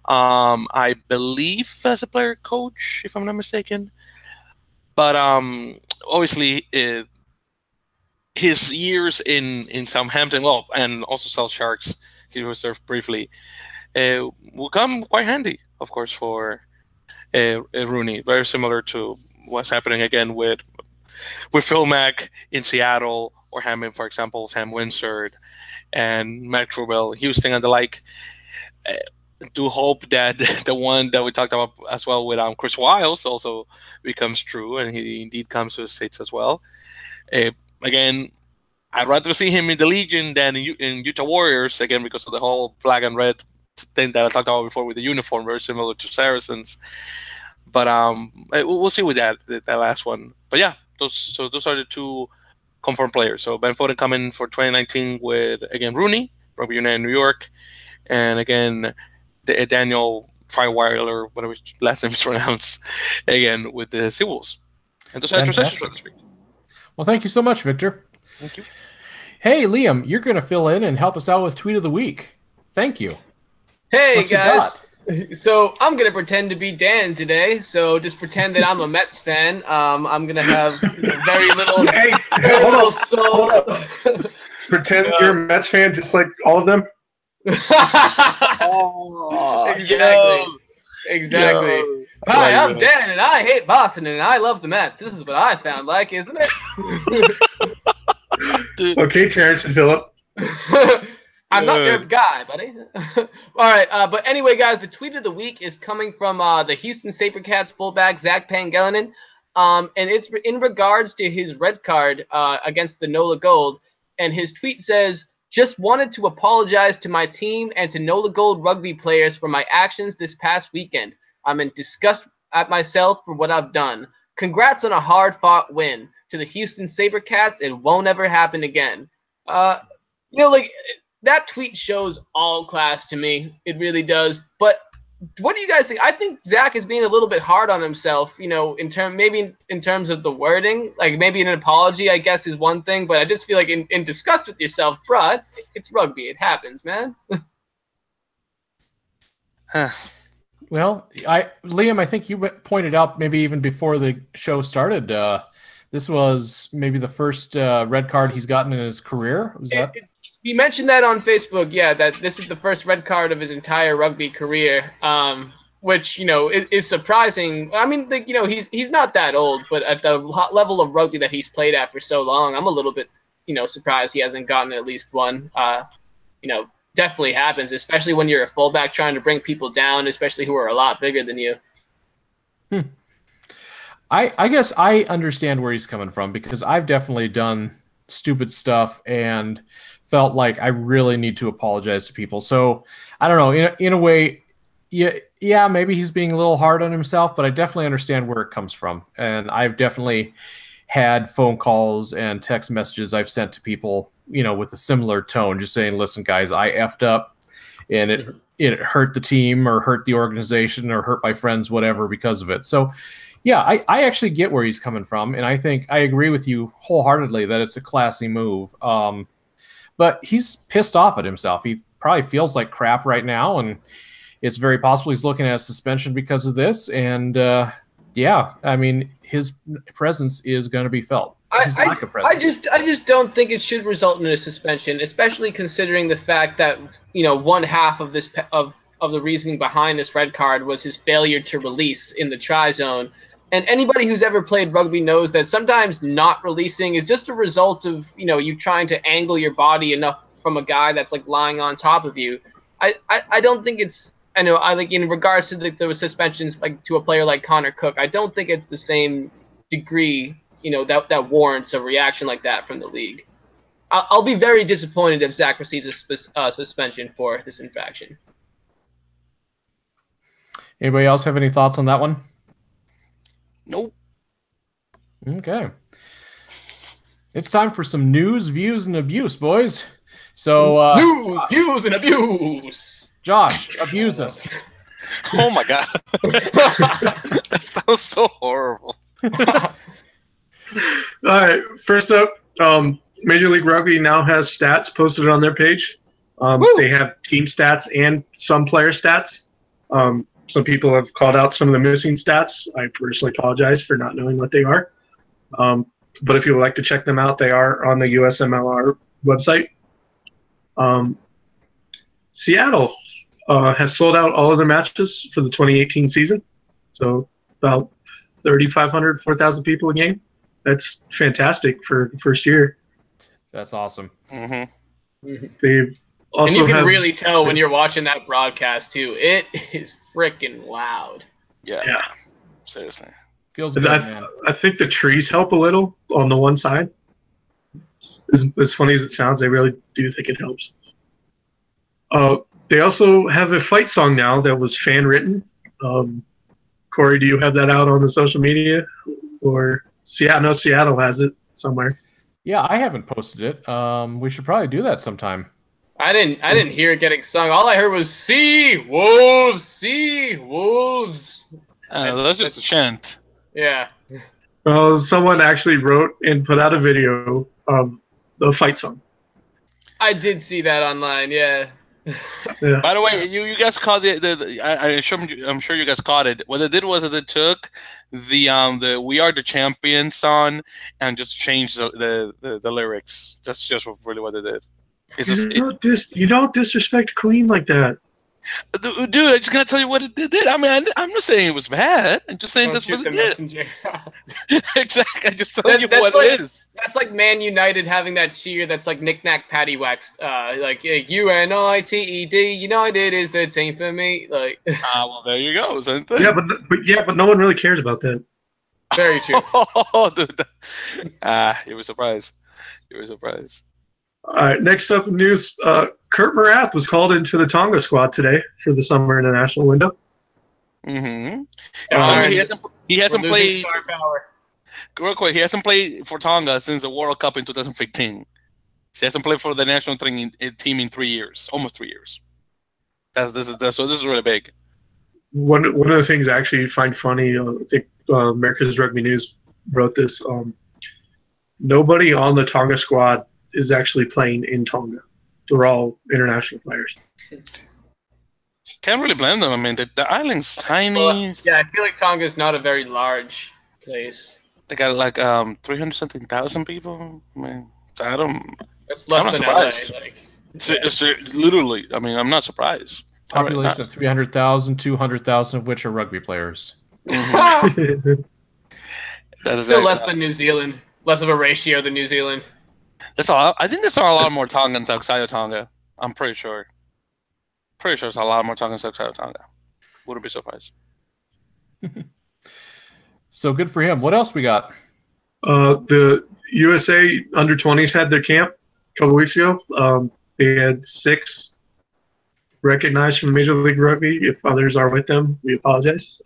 I believe as a player coach, if I'm not mistaken. But obviously, his years in Southampton, and also South Sharks, he was served briefly, will come quite handy, of course, for Rooney. Very similar to what's happening again with Phil Mack in Seattle, or having, for example, Sam Winsard and Matt Trubel, Houston, and the like. Do hope that the one that we talked about as well with Chris Wiles also becomes true, and he indeed comes to the States as well. Again, I'd rather see him in the Legion than in Utah Warriors, again, because of the whole flag and red thing that I talked about before with the uniform, very similar to Saracens. But we'll see with that last one. But yeah, those are the two confirmed players. So Ben Foden coming for 2019 with, again, Rooney, Rugby United New York, and again, Daniel Fireweiler, whatever his last name is pronounced, again with the Seawolves. And those are transitions for this week. Well, thank you so much, Victor. Thank you. Hey, Liam, you're going to fill in and help us out with Tweet of the Week. Thank you. Hey, guys. So I'm going to pretend to be Dan today. So just pretend that I'm a Mets fan. I'm going to have very little, hold up. Pretend you're a Mets fan just like all of them? Exactly. Hi, I'm Dan, and I hate Boston, and I love the Mets. This is what I sound like, isn't it? Okay, Terrence and Phillip. I'm not their guy, buddy. All right, but anyway, guys, the tweet of the week is coming from the Houston Sabercats fullback Zach Pangelanen, and it's in regards to his red card against the NOLA Gold, and his tweet says, "Just wanted to apologize to my team and to NOLA Gold rugby players for my actions this past weekend. I'm in disgust at myself for what I've done. Congrats on a hard-fought win. To the Houston Sabercats, it won't ever happen again." That tweet shows all class to me. It really does. But what do you guys think? I think Zach is being a little bit hard on himself, maybe in terms of the wording. Like, maybe an apology, I guess, is one thing, but I just feel like in disgust with yourself, bruh, it's rugby. It happens, man. Well, Liam, I think you pointed out maybe even before the show started, this was maybe the first red card he's gotten in his career. Was that? He mentioned that on Facebook, yeah, that this is the first red card of his entire rugby career, which, is surprising. I mean, he's not that old, but at the level of rugby that he's played at for so long, I'm a little bit, surprised he hasn't gotten at least one. Definitely happens, especially when you're a fullback trying to bring people down, especially who are a lot bigger than you. I guess I understand where he's coming from, because I've definitely done stupid stuff and felt like I really need to apologize to people. So I don't know, in a way, yeah, maybe he's being a little hard on himself, but I definitely understand where it comes from. And I've definitely had phone calls and text messages I've sent to people, with a similar tone, just saying, listen, guys, I effed up, and it hurt the team or hurt the organization or hurt my friends, whatever, because of it. So yeah, I actually get where he's coming from, and I think I agree with you wholeheartedly that it's a classy move. But he's pissed off at himself. He probably feels like crap right now, and it's very possible he's looking at a suspension because of this. And yeah, I mean, his presence is going to be felt. I just don't think it should result in a suspension, especially considering the fact that one half of this of the reasoning behind this red card was his failure to release in the try zone. And anybody who's ever played rugby knows that sometimes not releasing is just a result of, you trying to angle your body enough from a guy that's like lying on top of you. I don't think it's, I think in regards to the suspensions, like to a player like Connor Cook, I don't think it's the same degree, that warrants a reaction like that from the league. I'll be very disappointed if Zach receives a suspension for this infraction. Anybody else have any thoughts on that one? Nope. Okay. It's time for some news, views, and abuse, boys. So news, views, and abuse. Josh, abuse us. Oh my god. That sounds so horrible. All right. First up, Major League Rugby now has stats posted on their page. They have team stats and some player stats. Some people have called out some of the missing stats. I personally apologize for not knowing what they are. But if you would like to check them out, they are on the USMLR website. Seattle has sold out all of their matches for the 2018 season. So about 3,500, 4,000 people a game. That's fantastic for the first year. That's awesome. They've also and you can really tell when you're watching that broadcast too. It is freaking loud. Yeah. Seriously. Feels good, man. I think the trees help a little on the one side. As funny as it sounds, I really do think it helps. They also have a fight song now that was fan written. Corey, do you have that out on the social media? Or Seattle has it somewhere. Yeah, I haven't posted it. We should probably do that sometime. I didn't hear it getting sung. All I heard was "Sea Wolves, Sea Wolves." That's just a chant. Yeah. Well, someone actually wrote and put out a video of the fight song. I did see that online. Yeah. Yeah. By the way, you guys caught I'm sure you guys caught it. What they did was that they took the "We Are the Champions" song and just changed the lyrics. That's just really what they did. You don't disrespect Queen like that. Dude, I just gotta tell you what it did. I mean, I'm not saying it was bad. I'm just saying that's what it did. Exactly. I just tell you what it is. That's like Man United having that cheer that's like knick-knack paddywhacked. Like UNITED, United is the team for me. Like. Well, there you go. But no one really cares about that. Very true. Oh, dude. You were surprised. All right, next up in news, Kurt Morath was called into the Tonga squad today for the summer international window. He hasn't played. Real quick, he hasn't played for Tonga since the World Cup in 2015. He hasn't played for the national team in 3 years, almost 3 years. So this is really big. One of the things I actually find funny, I think America's Rugby News wrote this. Nobody on the Tonga squad is actually playing in Tonga. They're all international players. Can't really blame them. I mean, the island's tiny. Well, yeah, I feel like Tonga's not a very large place. They got like 300-something thousand people. I mean, That's less than LA. Like, it's literally. I mean, I'm not surprised. Population of 300,000, 200,000 of which are rugby players. That is still less than New Zealand. Less of a ratio than New Zealand. That's all. I think there's a lot more Tongans outside of Tonga. I'm pretty sure. There's a lot more Tongans outside of Tonga. Wouldn't be surprised. So good for him. What else we got? The USA under-20s had their camp a couple weeks ago. They had 6 recognized from Major League Rugby. If others are with them, we apologize.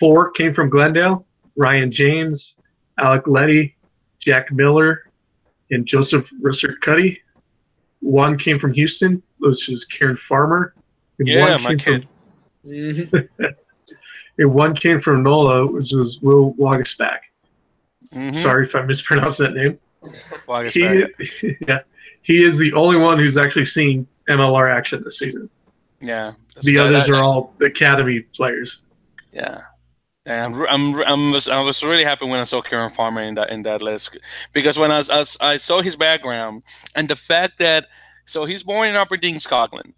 4 came from Glendale: Ryan James, Alec Letty, Jack Miller, and Joseph Russert-Cuddy. 1 came from Houston, which is Karen Farmer. And my kid. And 1 came from NOLA, which was Will Wagasback. Sorry if I mispronounced that name. He is the only one who's actually seen MLR action this season. Yeah. The others are all academy players. Yeah. And I was really happy when I saw Kieran Farmer in that list, because when I saw his background and the fact that he's born in Aberdeen, Scotland,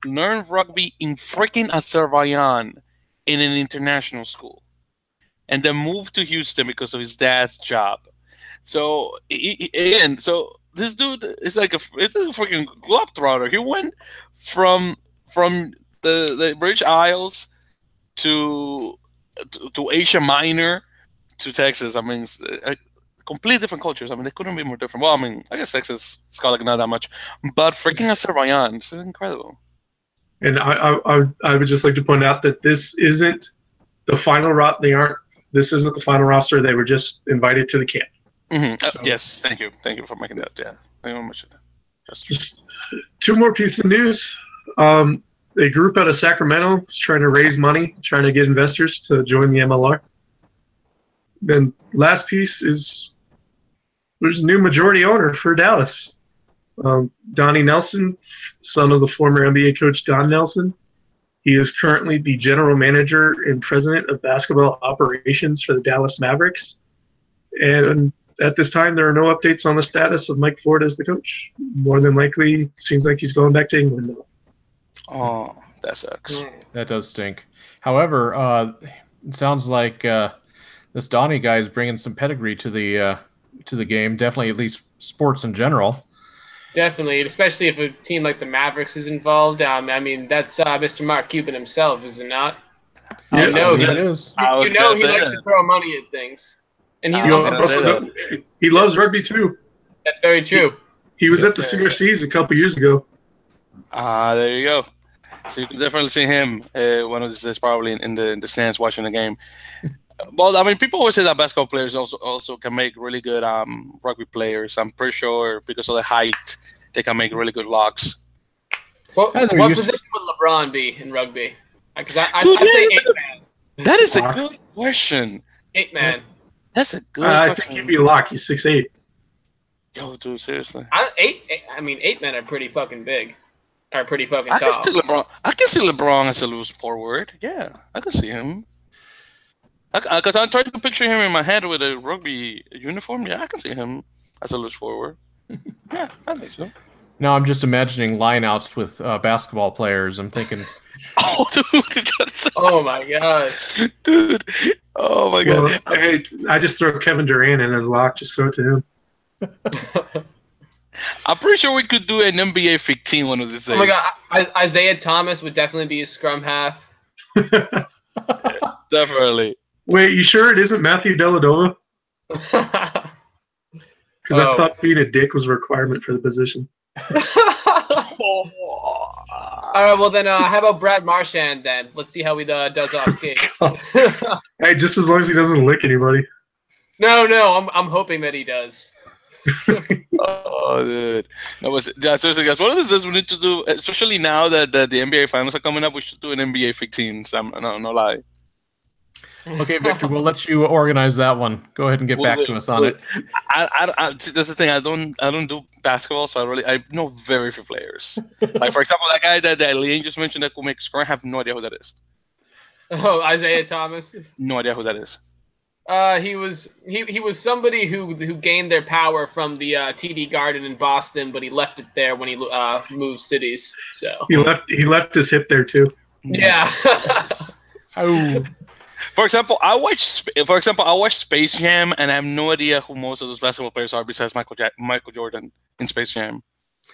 learned rugby in freaking Azerbaijan in an international school, and then moved to Houston because of his dad's job. So this dude is like it's a freaking globetrotter. He went from the British Isles to Asia Minor to Texas. I mean, completely different cultures. I mean, they couldn't be more different. Well, I mean, I guess Texas, Scotland, not that much, but freaking Azerbaijan, this is incredible. And I would just like to point out that this isn't the final This isn't the final roster. They were just invited to the camp. Yes, thank you for making that. Yeah, thank you very much. That's true. Just 2 more pieces of news. A group out of Sacramento is trying to raise money, trying to get investors to join the MLR. Then last piece is there's a new majority owner for Dallas. Donnie Nelson, son of the former NBA coach Don Nelson. He is currently the general manager and president of basketball operations for the Dallas Mavericks. And at this time, there are no updates on the status of Mike Ford as the coach. More than likely, it seems like he's going back to England now. Oh, that sucks. That does stink. However, it sounds like this Donnie guy is bringing some pedigree to the game. Definitely, at least sports in general. Definitely, especially if a team like the Mavericks is involved. I mean, that's Mr. Mark Cuban himself, is it not? Yeah, You know, it is. You know he likes to throw money at things, and he loves rugby too. That's very true. He was at the CRCs a couple years ago. There you go. So you can definitely see him one of these days, probably in the stands watching the game. Well, I mean, people always say that basketball players also can make really good rugby players. I'm pretty sure because of the height, they can make really good locks. What position would LeBron be in rugby? Because I say 8-man. That is a good question. 8-man. That's a good I question. think he'd be a lock. He's 6'8". Yo, dude, seriously. 8-men are pretty fucking big. Are pretty fucking tall. I can see LeBron as a loose forward. Yeah, I can see him. Because I'm trying to picture him in my head with a rugby uniform. Yeah, I can see him as a loose forward. Yeah, I think so. Now I'm just imagining lineouts with basketball players. I'm thinking, oh, dude. Oh, my God. Dude. Oh, my God. Well, I just throw Kevin Durant in as lock. Just throw it to him. I'm pretty sure we could do an NBA 15 one of these days. Oh, my God. Isaiah Thomas would definitely be a scrum half. Definitely. Wait, you sure it isn't Matthew Dellavedova? Because I thought being a dick was a requirement for the position. All right, well then, how about Brad Marchand then? Let's see how he does off skate. Hey, just as long as he doesn't lick anybody. No, I'm hoping that he does. Oh, dude. No, seriously, guys, one of the things we need to do, especially now that the NBA finals are coming up, we should do an NBA 15. No lie. Okay, Victor, we'll let you organize that one. Go ahead and get back to us on it. That's the thing. I don't do basketball, so I know very few players. Like, for example, that guy that Leanne just mentioned that could make score. I have no idea who that is. Oh, Isaiah Thomas. No idea who that is. He was somebody who gained their power from the TD Garden in Boston, but he left it there when he moved cities. So he left his hip there too. Yeah. Oh. For example, I watched Space Jam, and I have no idea who most of those basketball players are besides Michael Jordan in Space Jam.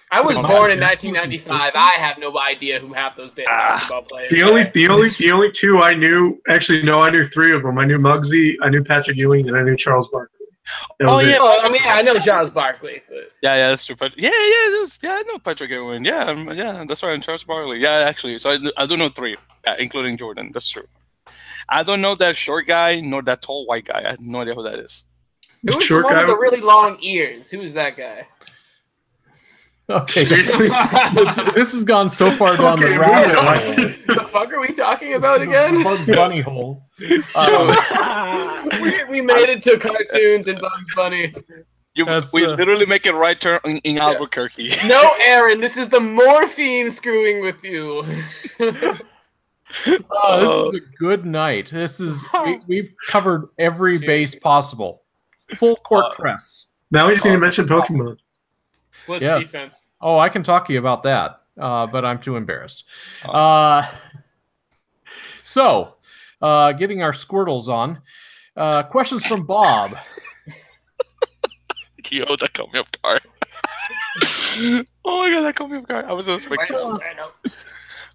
I was born in 1995. I have no idea who half those basketball players. The only two I knew. Actually, no, I knew three of them. I knew Muggsy, I knew Patrick Ewing, and I knew Charles Barkley. I know Charles Barkley. But... Yeah, that's true. I know Patrick Ewing. Yeah, that's right. And Charles Barkley. Yeah, actually, so I do know three, including Jordan. That's true. I don't know that short guy nor that tall white guy. I have no idea who that is. Who was the one with the really long ears? Who was that guy? Okay, this has gone so far down the rabbit hole. The fuck are we talking about again? Bugs Bunny hole. We made it to cartoons and Bugs Bunny. We literally make a right turn in Albuquerque. No, Aaron, this is the morphine screwing with you. This is a good night. We've covered every base possible. Full court press. Now we just need to mention Pokemon. Blitz defense. Oh, I can talk to you about that, but I'm too embarrassed. Awesome. So, getting our Squirtles on. Questions from Bob. Yo, that caught me off guard. Oh my God, that caught me off guard. I was expecting.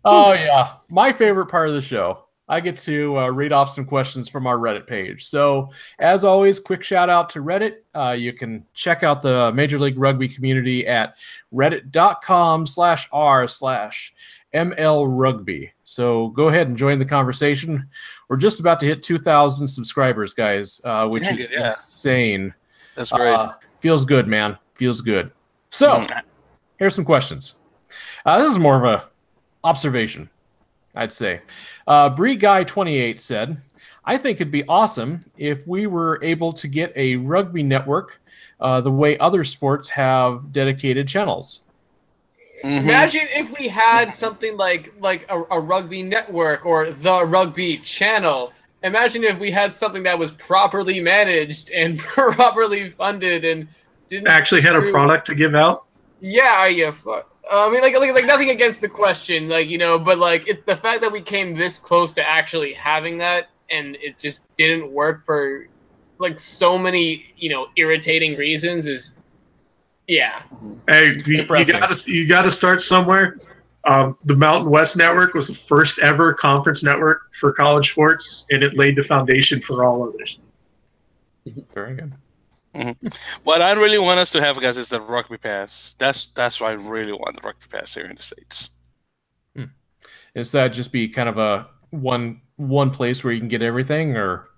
Oh, yeah. My favorite part of the show. I get to read off some questions from our Reddit page. So, as always, quick shout out to Reddit. You can check out the Major League Rugby community at reddit.com/r/MLRugby. So, go ahead and join the conversation. We're just about to hit 2,000 subscribers, guys, which is insane. That's great. Feels good, man. Feels good. So, here's some questions. This is more of a observation, I'd say. Bree Guy 28 said, I think it'd be awesome if we were able to get a rugby network the way other sports have dedicated channels. Mm-hmm. Imagine if we had something like a rugby network or the rugby channel. Imagine if we had something that was properly managed and properly funded and didn't actually had a product to give out. Yeah, are you fuck? I mean, like nothing against the question, like, you know, but like it's the fact that we came this close to actually having that, and it just didn't work for like so many, you know, irritating reasons is, yeah. Hey, you gotta start somewhere. The Mountain West Network was the first ever conference network for college sports, and it laid the foundation for all others. Very good. Mm-hmm. What I really want us to have, guys, is the Rugby Pass. That's what I really want, the Rugby Pass here in the States. Is that just be kind of a one place where you can get everything, or?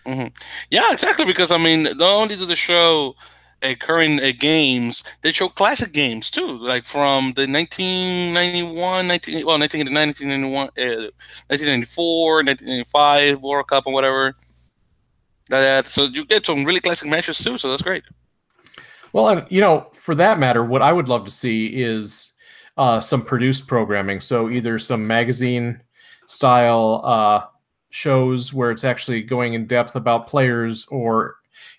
Mm-hmm. Yeah, exactly. Because I mean, not only do they show current games, they show classic games too, like from the 1991, 1989, 1991, 1994, 1995 World Cup and whatever. So you get some really classic matches too. So that's great. Well, and you know, for that matter, what I would love to see is some produced programming. So either some magazine style shows where it's actually going in depth about players or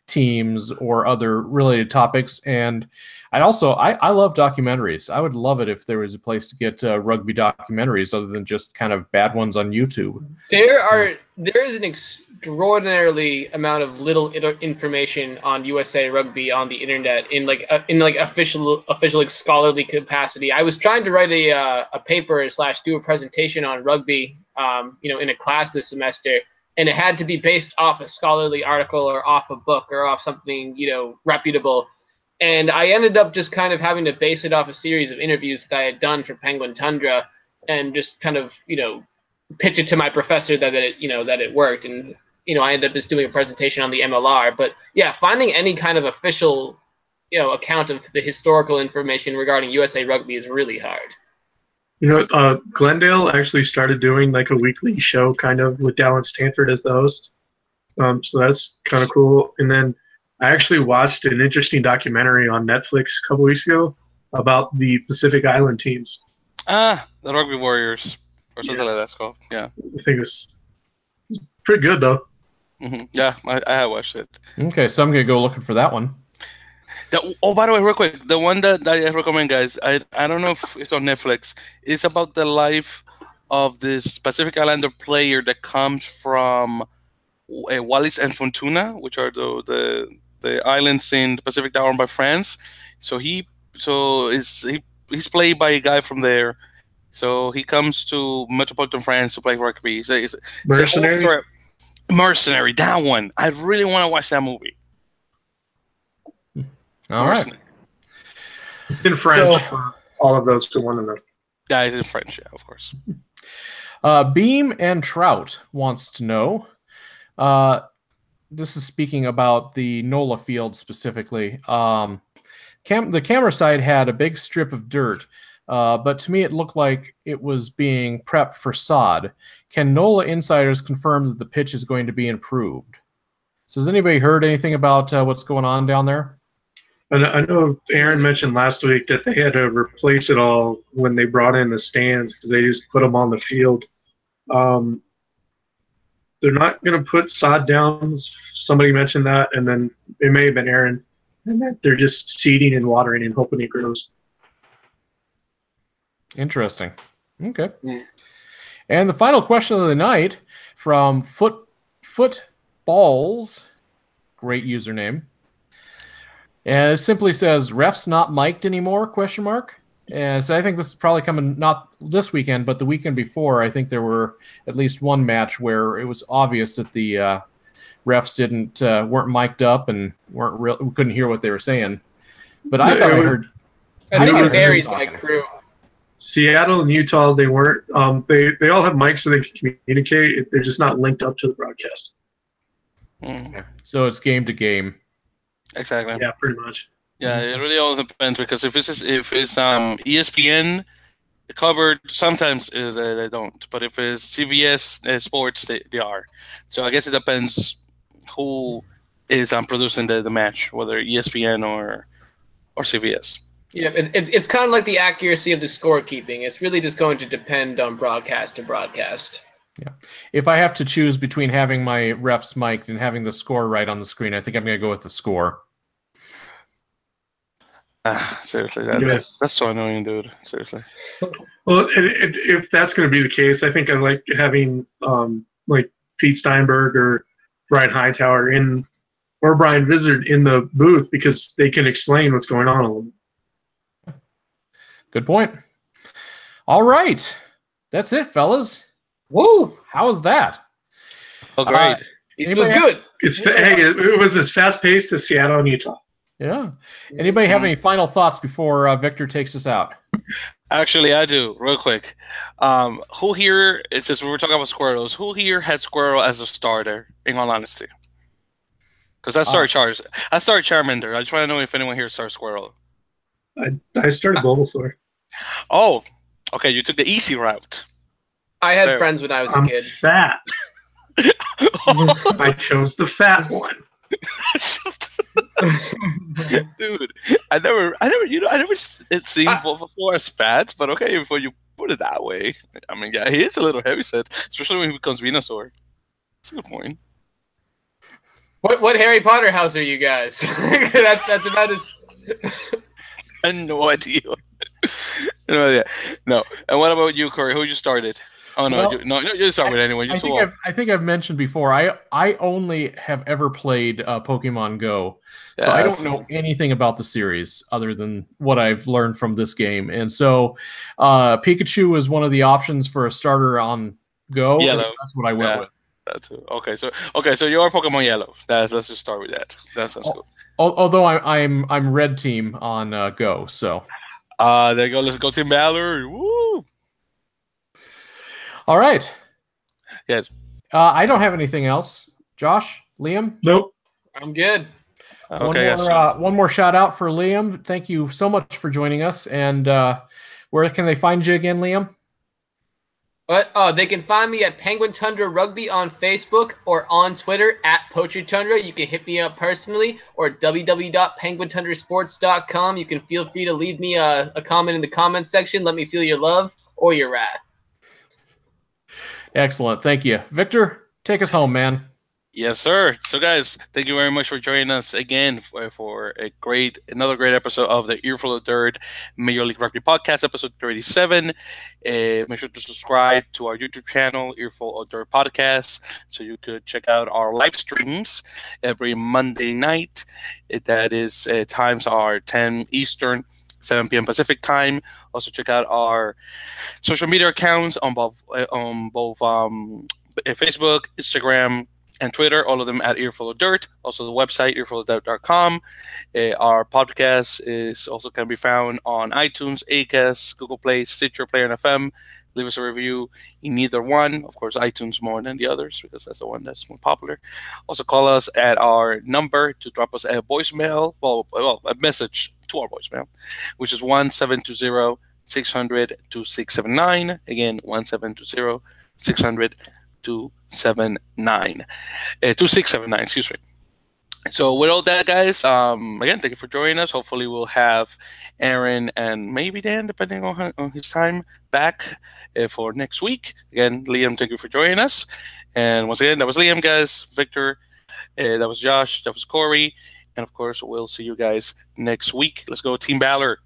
teams or other related topics. And I love documentaries. I would love it if there was a place to get rugby documentaries other than just kind of bad ones on YouTube. There is an extraordinarily amount of little information on USA Rugby on the internet in official like scholarly capacity. I was trying to write a paper / do a presentation on rugby, you know, in a class this semester, and it had to be based off a scholarly article or off a book or off something, you know, reputable. And I ended up just kind of having to base it off a series of interviews that I had done for Penguin Tundra, and just kind of, you know, pitch it to my professor that it worked. And, you know, I ended up just doing a presentation on the MLR. But yeah, finding any kind of official, you know, account of the historical information regarding USA Rugby is really hard. You know, Glendale actually started doing like a weekly show kind of with Dallin Stanford as the host. So that's kind of cool. And then I actually watched an interesting documentary on Netflix a couple weeks ago about the Pacific Island teams. The Rugby Warriors, or something like that's called. Yeah, I think it's pretty good though. Mm-hmm. Yeah, I have watched it. Okay, so I'm gonna go looking for that one. By the way, real quick, the one that I recommend, guys, I don't know if it's on Netflix. It's about the life of this Pacific Islander player that comes from Wallis and Futuna, which are the islands in the Pacific that are owned by France. So he's played by a guy from there. So he comes to metropolitan France to play rugby. It's Mercenary? Mercenary, that one. I really want to watch that movie. All right. It's in French for all of those to want to know. Yeah, it's in French, yeah, of course. Beam and Trout wants to know. This is speaking about the NOLA field specifically. The camera side had a big strip of dirt, but to me it looked like it was being prepped for sod. Can NOLA insiders confirm that the pitch is going to be improved? So has anybody heard anything about what's going on down there? I know Aaron mentioned last week that they had to replace it all when they brought in the stands because they just put them on the field. They're not going to put sod down. Somebody mentioned that, and then it may have been Aaron, and that they're just seeding and watering and hoping it grows. Interesting. Okay. Yeah. And the final question of the night from Footballs, great username. And it simply says, refs not mic'd anymore, ? So I think this is probably coming not this weekend, but the weekend before. I think there were at least one match where it was obvious that the refs weren't mic'd up and couldn't hear what they were saying. But I thought I heard. I think it varies by crew. Seattle and Utah, they weren't. They all have mics so they can communicate. They're just not linked up to the broadcast. So it's game to game. Exactly. Yeah, pretty much. Yeah, it really all depends because if it's ESPN covered, sometimes they don't. But if it's CBS Sports, they are. So I guess it depends who is producing the match, whether ESPN or CBS. Yeah, it's kind of like the accuracy of the scorekeeping. It's really just going to depend on broadcast to broadcast. Yeah. If I have to choose between having my refs mic'd and having the score right on the screen, I think I'm going to go with the score. Seriously, Yes. that's so annoying, dude. Seriously. Well, if that's going to be the case, I think I like having like Pete Steinberg or Brian Hightower or Brian Vizard in the booth because they can explain what's going on a little bit. Good point. All right. That's it, fellas. Woo! How was that? Oh, great. It was good. It was as fast paced as Seattle and Utah. Yeah. Anybody have any final thoughts before Victor takes us out? Actually, I do, real quick. Who here, it's just we were talking about Squirrels, who here had Squirrel as a starter, in all honesty? Because I started Charmander. I just want to know if anyone here started Squirrel. I started Bulbasaur. Oh, okay, you took the easy route. I had friends when I was a I'm kid. fat. I chose the fat one. Dude, I never seen Bulbasaur as fat, but okay, before you put it that way, I mean, yeah, he is a little heavyset, especially when he becomes Venusaur. That's a good point. What Harry Potter house are you guys? that's about as. I have no idea. No idea. No. And what about you, Corey? Who you started? Oh no, Well, you start with anyone. You're too old. I think I've mentioned before. I only have ever played Pokemon Go, so I don't know anything about the series other than what I've learned from this game. And so, Pikachu is one of the options for a starter on Go. Yellow. That's what I went with. That's it. Okay, so you're Pokemon Yellow. Let's just start with that. That sounds cool. Although I'm Red Team on Go, so. There you go. Let's go, Team Valor. Woo! All right. Yes. I don't have anything else. Josh, Liam? Nope. I'm good. Okay. One more shout out for Liam. Thank you so much for joining us. And where can they find you again, Liam? They can find me at Penguin Tundra Rugby on Facebook or on Twitter at Poacher Tundra. You can hit me up personally or www.penguintundrasports.com. You can feel free to leave me a comment in the comments section. Let me feel your love or your wrath. Excellent. Thank you. Victor, take us home, man. Yes, sir. So, guys, thank you very much for joining us again for another great episode of the Earful of Dirt Major League Rugby Podcast, episode 37. Make sure to subscribe to our YouTube channel, Earful of Dirt Podcast, so you could check out our live streams every Monday night. That is, times are 10 Eastern, 7 p.m. Pacific time. Also, check out our social media accounts on both Facebook, Instagram, and Twitter, all of them at Earful of Dirt. Also, the website, earfulofdirt.com. Our podcast is also can be found on iTunes, Acast, Google Play, Stitcher, Player FM. Leave us a review in either one. Of course, iTunes more than the others because that's the one that's more popular. Also, call us at our number to drop us a voicemail, a message to our voicemail, which is 1-720-600-2679. Again, 1-720-600-2679. 2679, excuse me. So with all that, guys, again, thank you for joining us. Hopefully we'll have Aaron and maybe Dan, depending on his time, back for next week. Again, Liam, thank you for joining us. And once again, that was Liam, guys. Victor, that was Josh, that was Corey. And, of course, we'll see you guys next week. Let's go Team Valor.